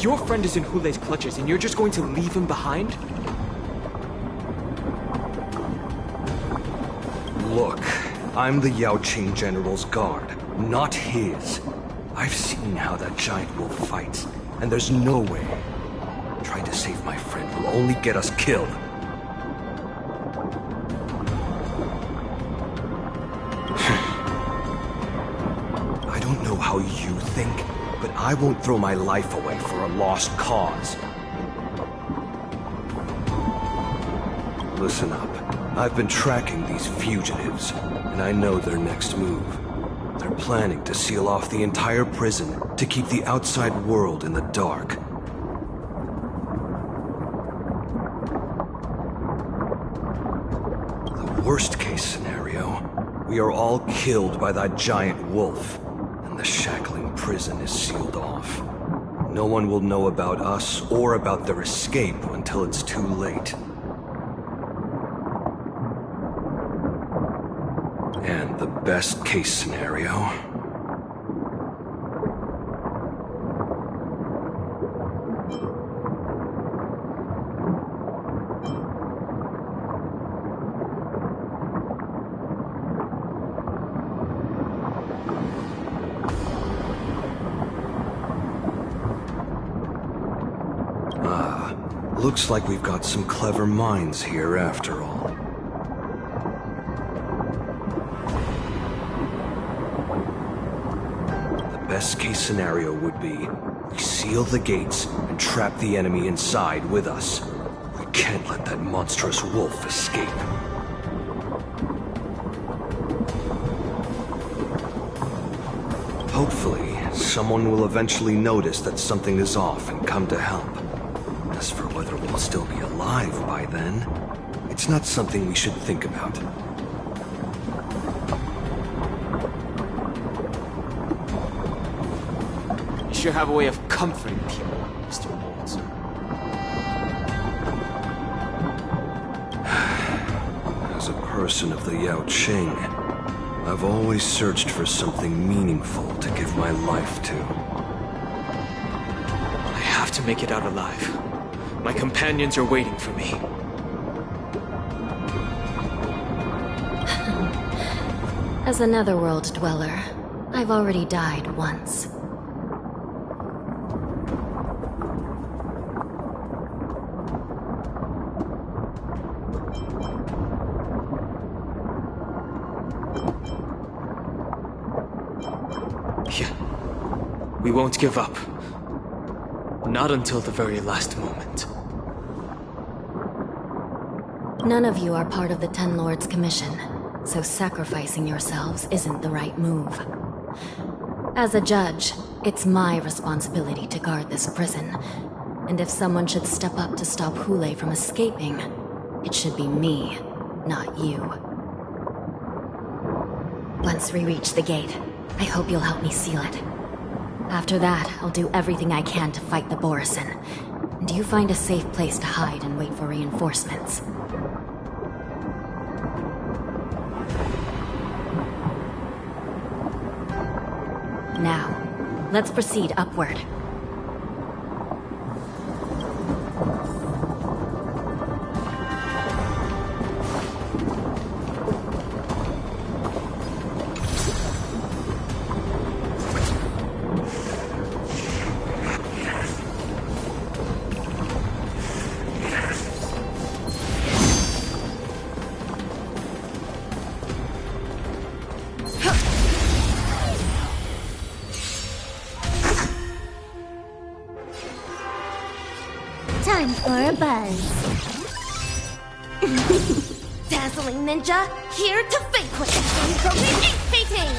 Your friend is in Hule's clutches, and you're just going to leave him behind? Look, I'm the Yaoqing General's guard, not his. I've seen how that giant wolf fights, and there's no way. Trying to save my friend will only get us killed. I don't know how you think, but I won't throw my life away for a lost cause. Listen up. I've been tracking these fugitives, and I know their next move. They're planning to seal off the entire prison to keep the outside world in the dark. The worst-case scenario, we are all killed by that giant wolf, and the shackling prison is sealed off. No one will know about us or about their escape until it's too late. And the best-case scenario... looks like we've got some clever minds here after all. Best-case scenario would be, we seal the gates and trap the enemy inside with us. We can't let that monstrous wolf escape. Hopefully, someone will eventually notice that something is off and come to help. As for whether we'll still be alive by then, it's not something we should think about. You sure have a way of comforting people, Mr. Motza. As a person of the Yaoqing, I've always searched for something meaningful to give my life to. I have to make it out alive. My companions are waiting for me. As a netherworld dweller, I've already died once. Yeah. We won't give up. Not until the very last moment. None of you are part of the Ten Lords' commission, so sacrificing yourselves isn't the right move. As a judge, it's my responsibility to guard this prison, and if someone should step up to stop Hule from escaping, it should be me, not you. Once we reach the gate, I hope you'll help me seal it. After that, I'll do everything I can to fight the Borisin. and you find a safe place to hide and wait for reinforcements. Now, let's proceed upward. Time for a buzz. Dazzling ninja, here to vanquish from the ink painting!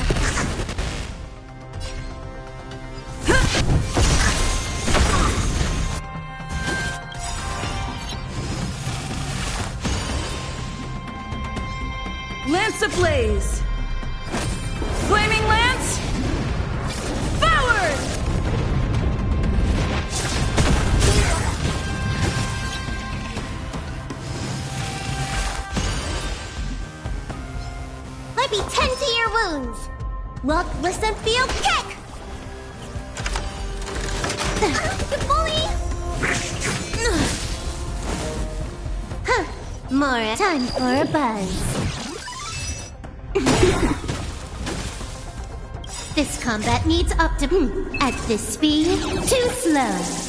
Lance ablaze! Flaming lance! Forward! Let me tend to your wounds! Look, listen, feel, kick! Bully! Huh. More time for a buzz. This combat needs optimum. At this speed, too slow.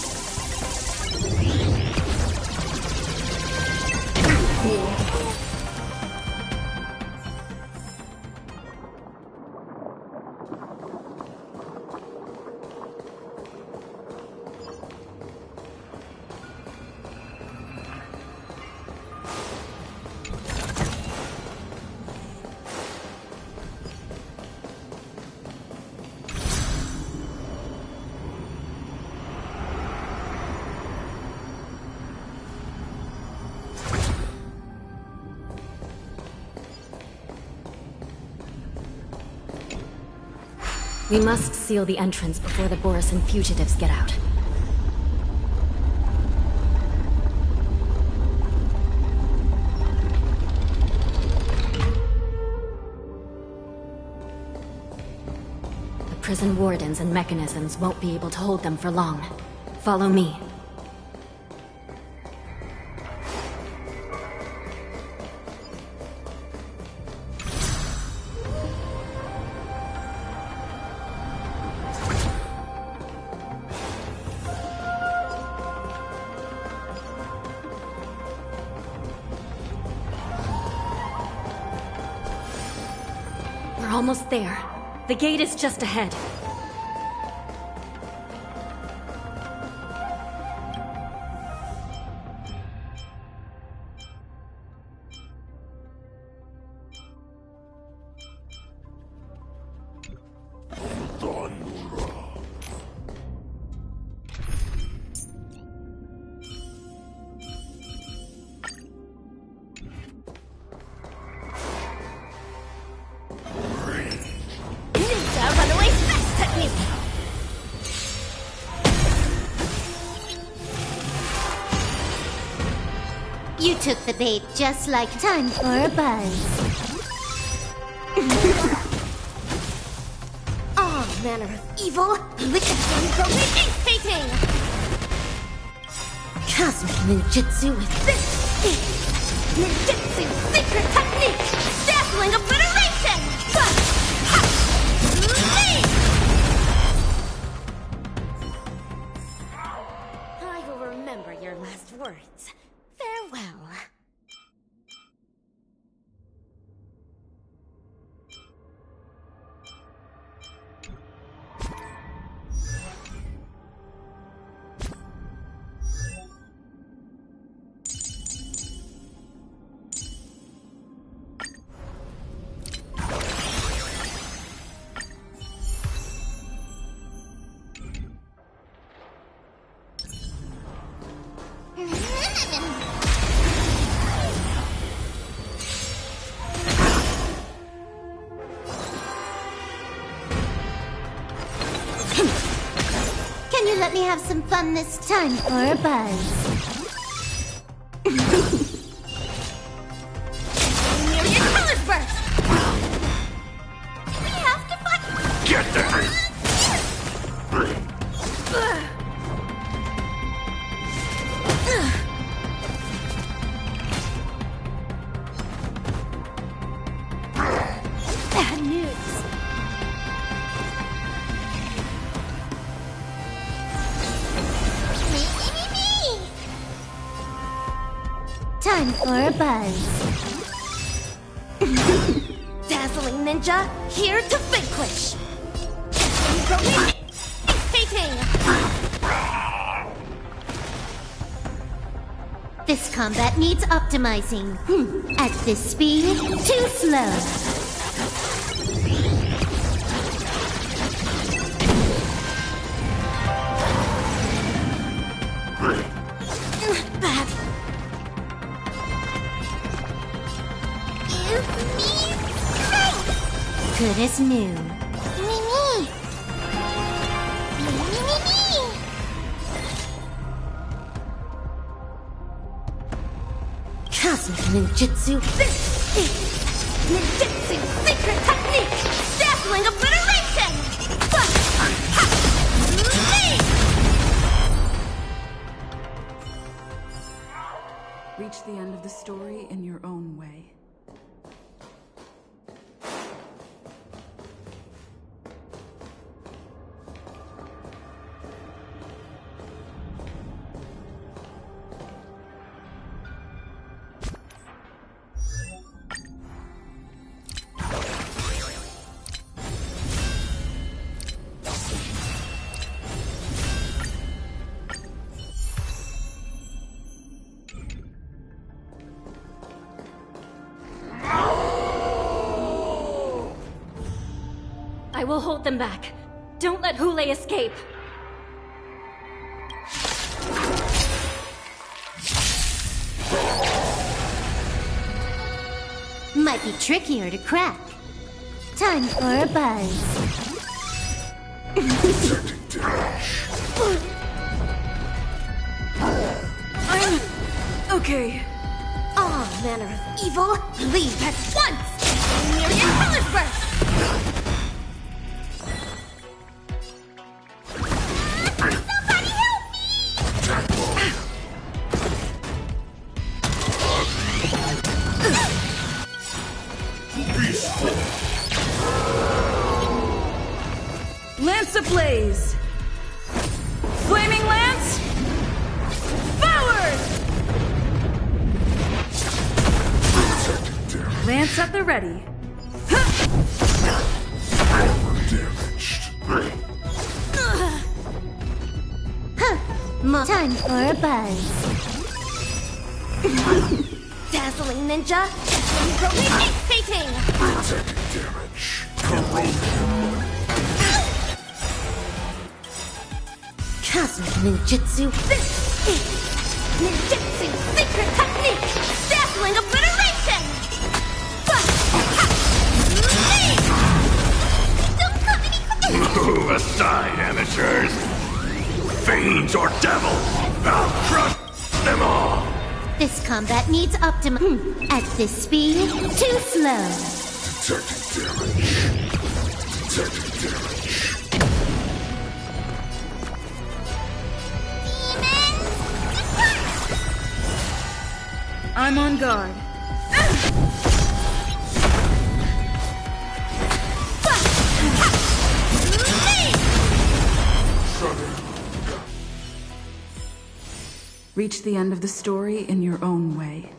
We must seal the entrance before the Borisan fugitives get out. The prison wardens and mechanisms won't be able to hold them for long. Follow me. We're almost there. The gate is just ahead. You took the bait just like time for a buzz. All manner of evil, wicked from the ink painting! Cosmic ninjutsu with this ninjutsu secret technique! Dazzling obliteration! I will remember your last words. Farewell. You let me have some fun this time for a buzz. Myriad colors burst! We have to fight! Get there! Bad news. Me. Time for a buzz. Dazzling ninja, here to vanquish. Hating. This combat needs optimizing. At this speed, too slow. Bad. Give me strength. Good as new. Me. Cosmic ninjutsu. Ninjutsu secret technique. Dazzling obliteration. Reach the end of the story in your own way. I will hold them back. Don't let Hule escape. Might be trickier to crack. Time for a buzz. I'm okay. All manner of evil, leave at once! Myriad colors burst! Somebody help me! Lance ablaze! Flaming lance! Forward! Lance at the ready. Time for a buzz. Dazzling ninja, hating. Cosmic ninjutsu. Ninjutsu secret technique. Dazzling obliteration. Don't come any quicker. Move aside, amateurs. Fiends or devils, I'll crush them all! This combat needs at this speed, too slow. Detecting damage. I'm on guard. Reach the end of the story in your own way.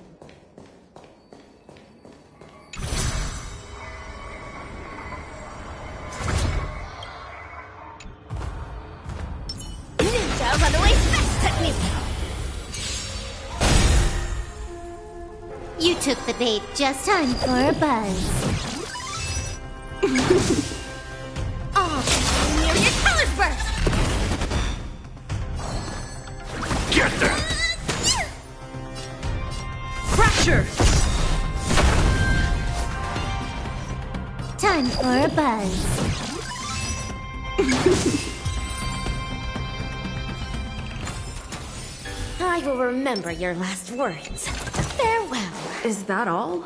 Ninja runaway fast technique. You took the bait, just time for a buzz. Myriad colors burst. Get them! Fracture! Time for a buzz. I will remember your last words. Farewell. Is that all?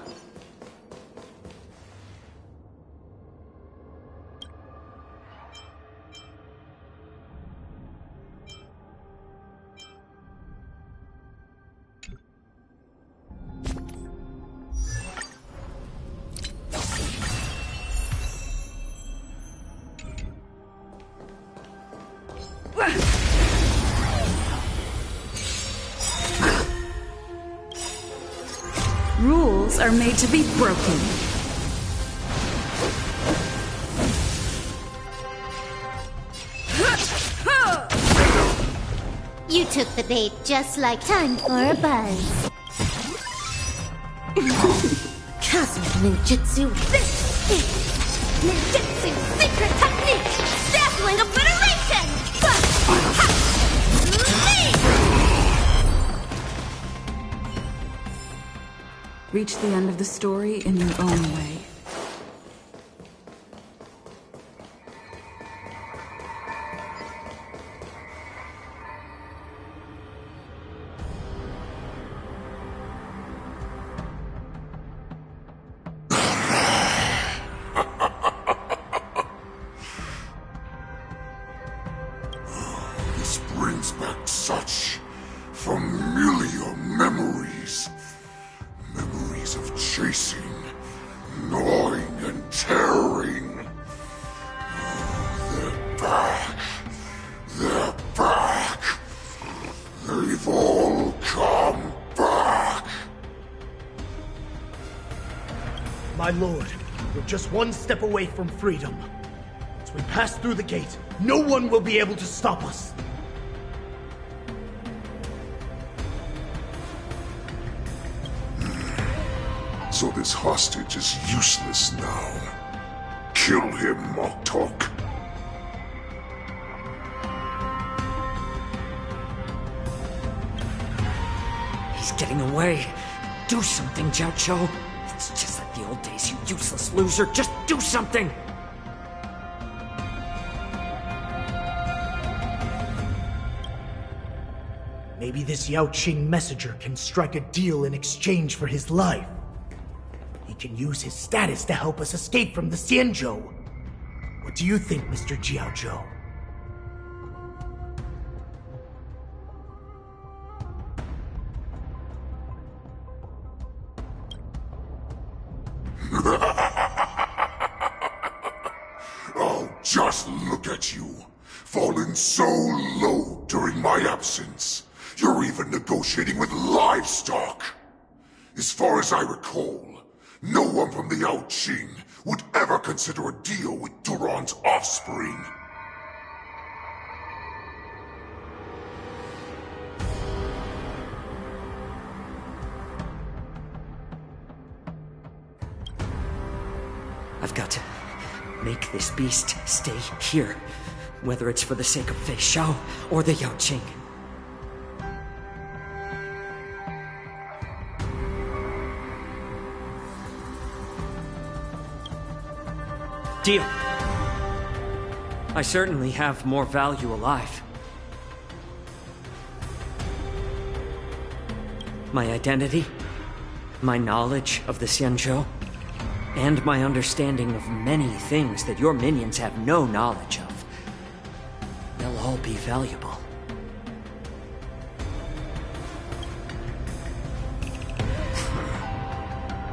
Rules are made to be broken. You took the bait just like time for a buzz. Cosmic ninjutsu. This is ninjutsu secret technique. Dazzling obliteration. Reach the end of the story in your own way. This brings back such familiar memories. Memories of chasing, gnawing, and tearing. They're back. They're back. They've all come back. My lord, we're just one step away from freedom. As we pass through the gate, no one will be able to stop us. So this hostage is useless now. Kill him, Moktok. He's getting away. Do something, Jiao. It's just like the old days, you useless loser. Just do something! Maybe this Yao Qing messenger can strike a deal in exchange for his life. He can use his status to help us escape from the Xianzhou. What do you think, Mr. Jiaozhou? Oh, just look at you. Fallen so low during my absence. You're even negotiating with livestock. As far as I recall, no one from the Yao Qing would ever consider a deal with Duran's offspring. I've got to make this beast stay here, whether it's for the sake of Fei Xiao or the Yao Qing. Deal. I certainly have more value alive. My identity, my knowledge of the Xianzhou, and my understanding of many things that your minions have no knowledge of. They'll all be valuable.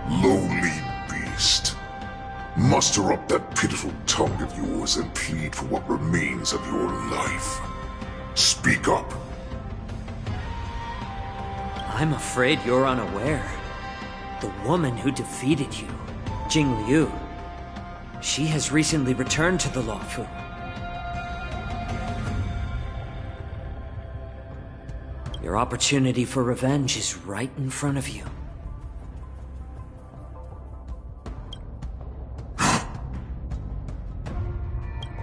Lowly beast. Muster up that pitiful tongue of yours and plead for what remains of your life. Speak up. I'm afraid you're unaware. The woman who defeated you, Jing Liu, she has recently returned to the Luofu. Your opportunity for revenge is right in front of you.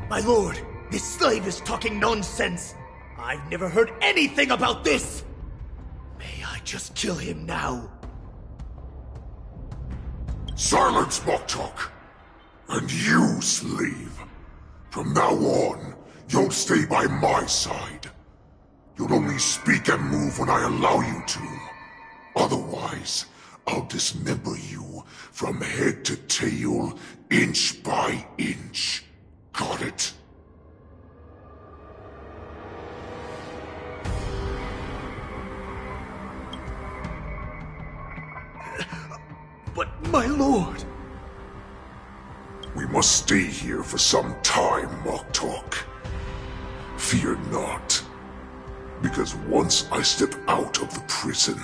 My lord, this slave is talking nonsense. I've never heard anything about this. May I just kill him now? Silence, Moktok! And you, slave. From now on, you'll stay by my side. You'll only speak and move when I allow you to. Otherwise, I'll dismember you from head to tail, inch by inch. Got it? But, my lord... We must stay here for some time, Moktok. Fear not. Because once I step out of the prison,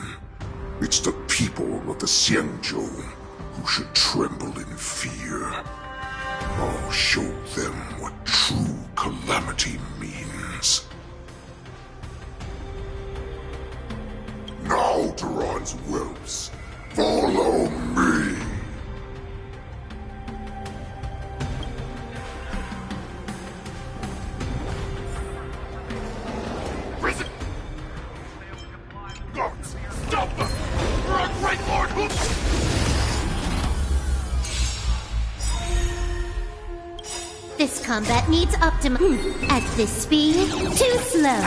it's the people of the Xianzhou who should tremble in fear. I'll show them what true calamity means. Now, Duran's whelps, follow me! Prison! Guards, stop them! Right, Lord Hoops! This combat needs optimum. At this speed, too slow.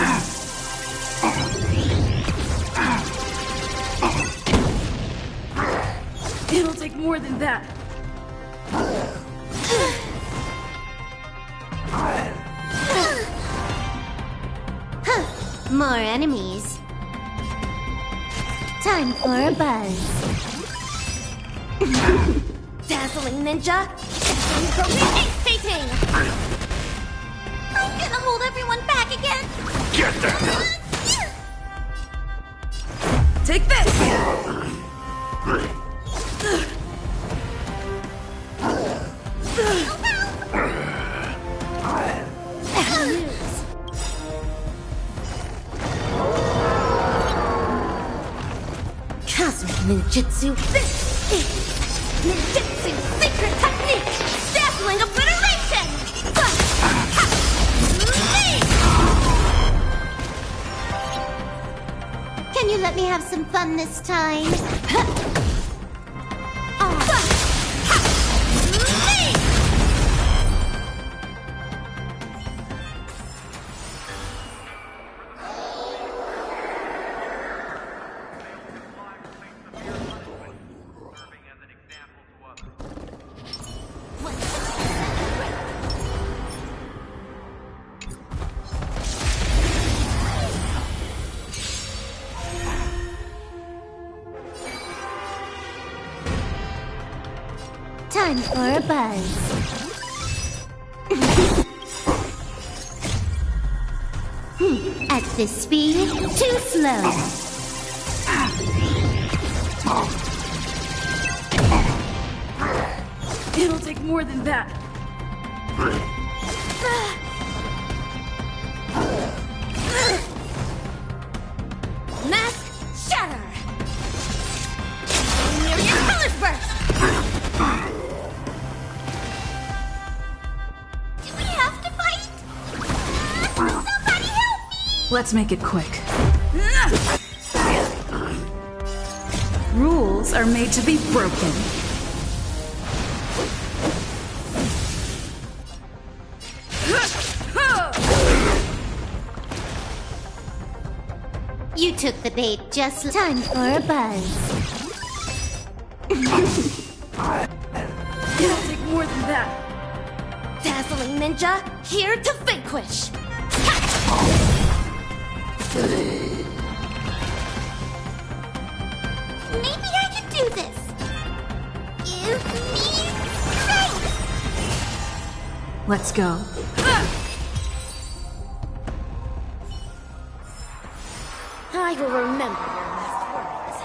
It'll take more than that. More enemies. Time for a buzz. Dazzling ninja. Painting. I'm gonna hold everyone back again. Get that! Take this! Cosmic ninjutsu. Ninjutsu secret technique. Dazzling obliteration. Can you let me have some fun this time? Time for a buzz. At this speed, too slow. It'll take more than that. Mask shatter. Near your colors burst. Do we have to fight? Somebody help me! Let's make it quick. Rules are made to be broken. You took the bait just time for a buzz. It'll take more than that. Dazzling ninja, here to vanquish. Maybe I can do this. Give me strength. Let's go. I will remember your last words.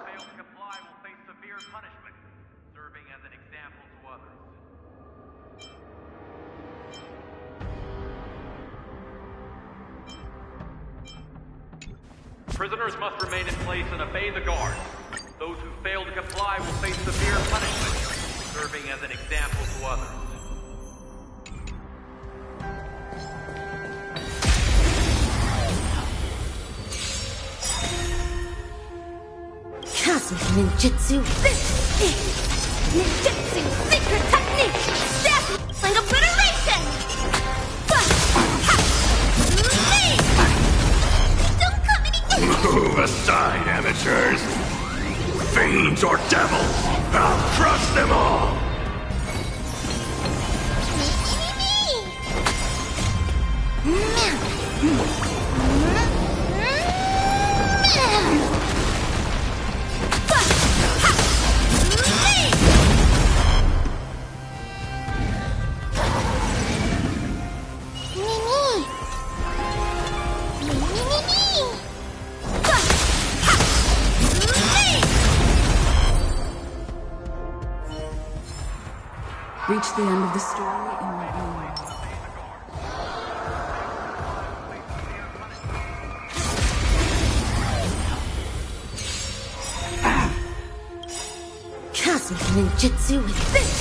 Fail to comply will face severe punishment, serving as an example to others. Prisoners must remain in place and obey the guard. Those who fail to comply will face severe punishment, serving as an example to others. Cosmic ninjutsu. Ninjutsu secret technique. Dazzling obliteration. creatures! Fiends or devils! I'll crush them all! Reach the end of the story in your own way. Cosmic ninjutsu with this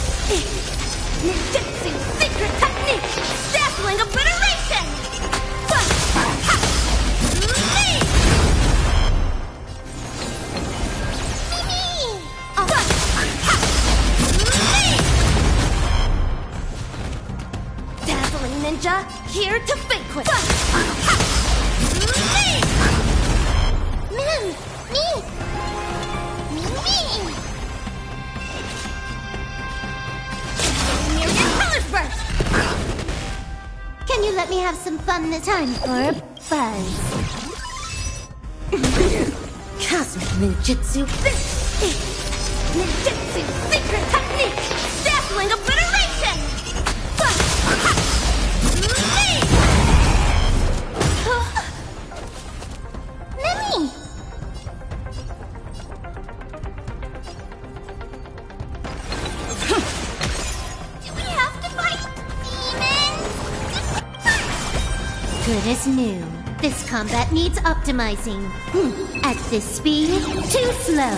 ninjutsu secret technique, dazzling obliteration. Dazzling ninja, here to vanquish. Me. Can you let me have some fun this time for a buzz? Cosmic ninjutsu. Ninjutsu secret technique, dazzling obliteration. Mimi. Do we have to fight demons? Good as new. This combat needs optimizing. At this speed, too slow.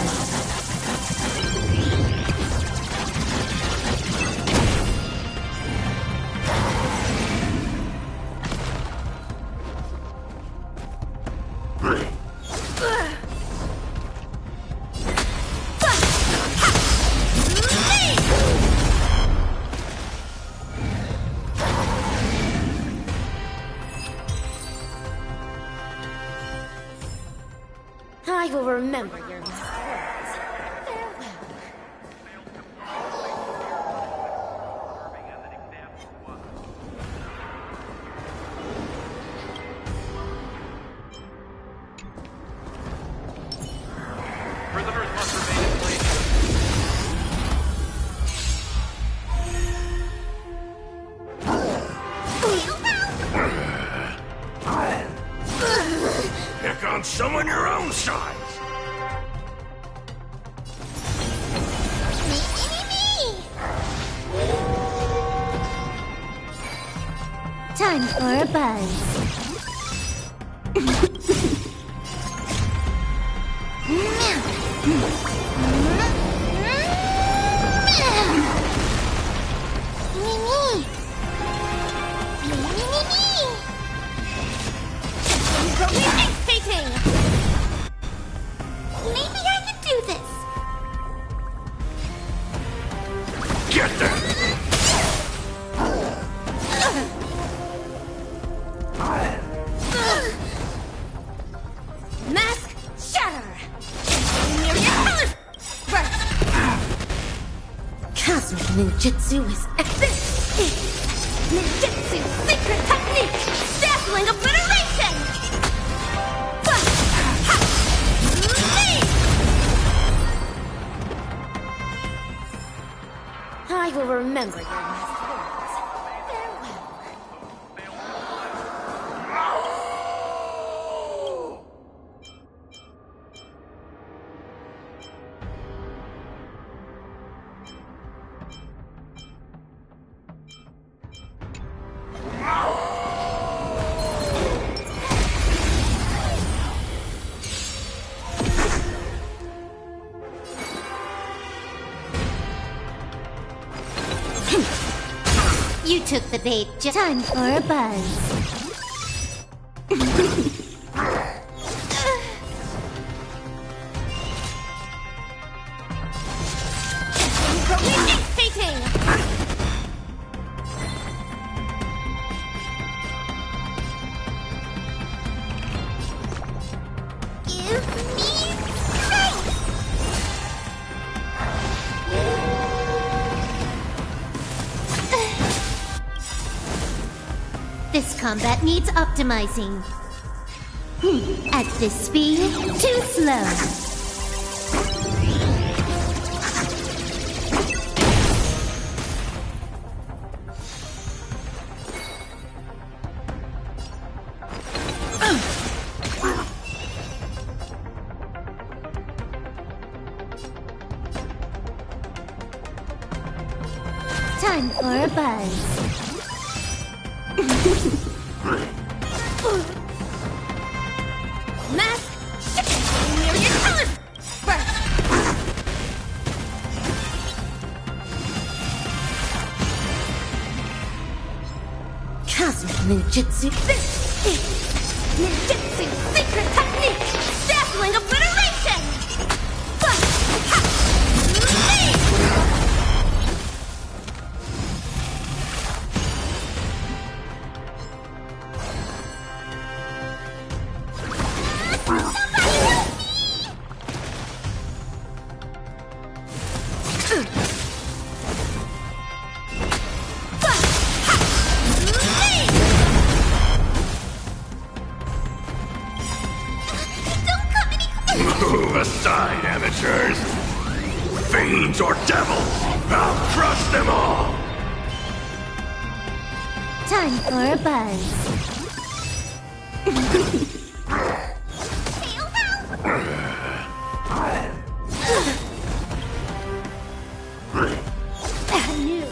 I will remember your last words. Farewell. Prisoners must remain in place. Pick on someone your own size! Time for a buzz. Maybe I can do this. Get them! Mask shatter. Myriad colors burst. Cosmic ninjutsu is epic. Ninjutsu secret technique, dazzling obliteration. I will remember your last words. Farewell. You took the bait. Just time for a buzz. Fating. Give me This combat needs optimizing. At this speed, too slow. Time for a buzz. Mask! Where you coming? First! Cosmic Ninjutsu. Ninjutsu secret technique! Dazzling obliteration! Move aside, amateurs! Fiends or devils! I'll crush them all! Time for a buzz. Bad news.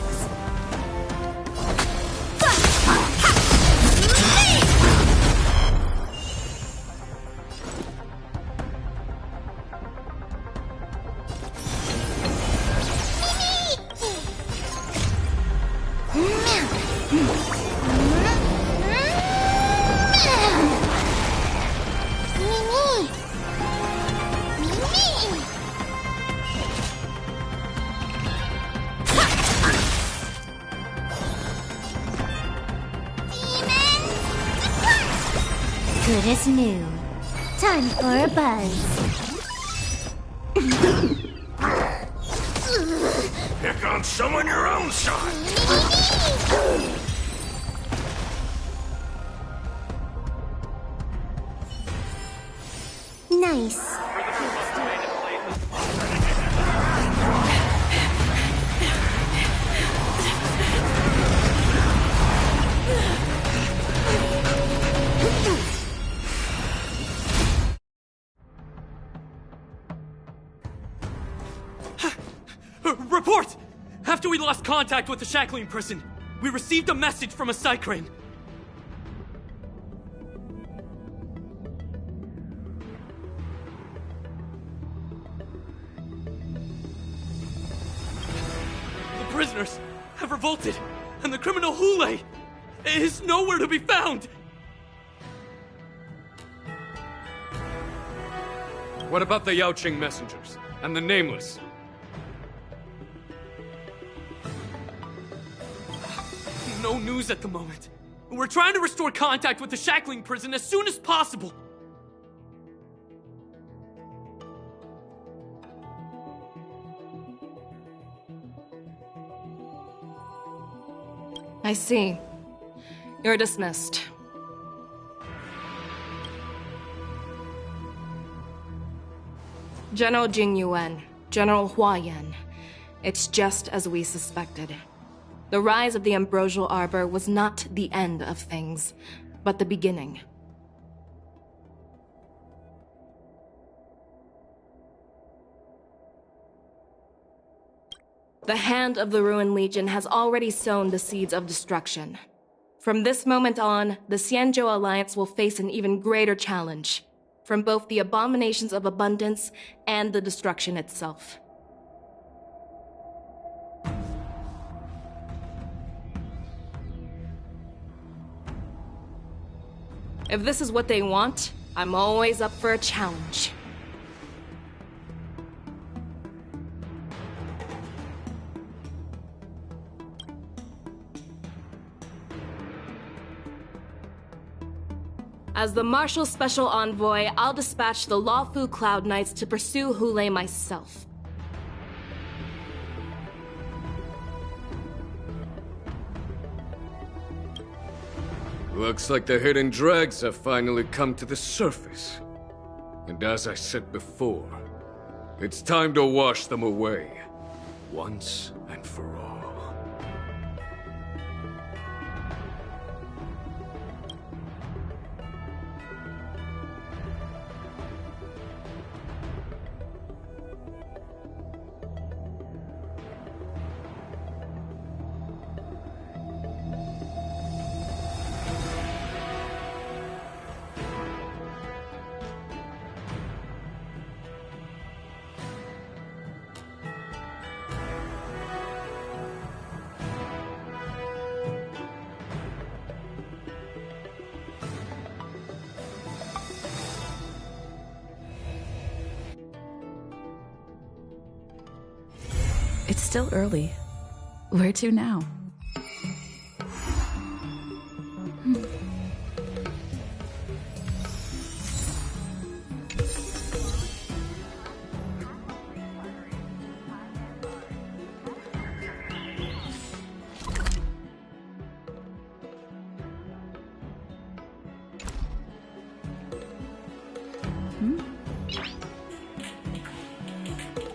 Good as new. Time for a buzz. Pick on someone your own size! Nice. Report! After we lost contact with the shackling prison, we received a message from a Psycrane. The prisoners have revolted, and the criminal Hule is nowhere to be found! What about the Yaoqing messengers and the Nameless? No news at the moment. We're trying to restore contact with the shackling prison as soon as possible. I see. You're dismissed. General Jing Yuan, General Hua Yan. It's just as we suspected. The rise of the Ambrosial Arbor was not the end of things, but the beginning. The hand of the Ruined Legion has already sown the seeds of destruction. From this moment on, the Xianzhou Alliance will face an even greater challenge, from both the abominations of abundance and the destruction itself. If this is what they want, I'm always up for a challenge. As the Marshal Special Envoy, I'll dispatch the Lawfu Cloud Knights to pursue Hule myself. Looks like the hidden dregs have finally come to the surface. And as I said before, it's time to wash them away, once and for all. It's still early. Where to now?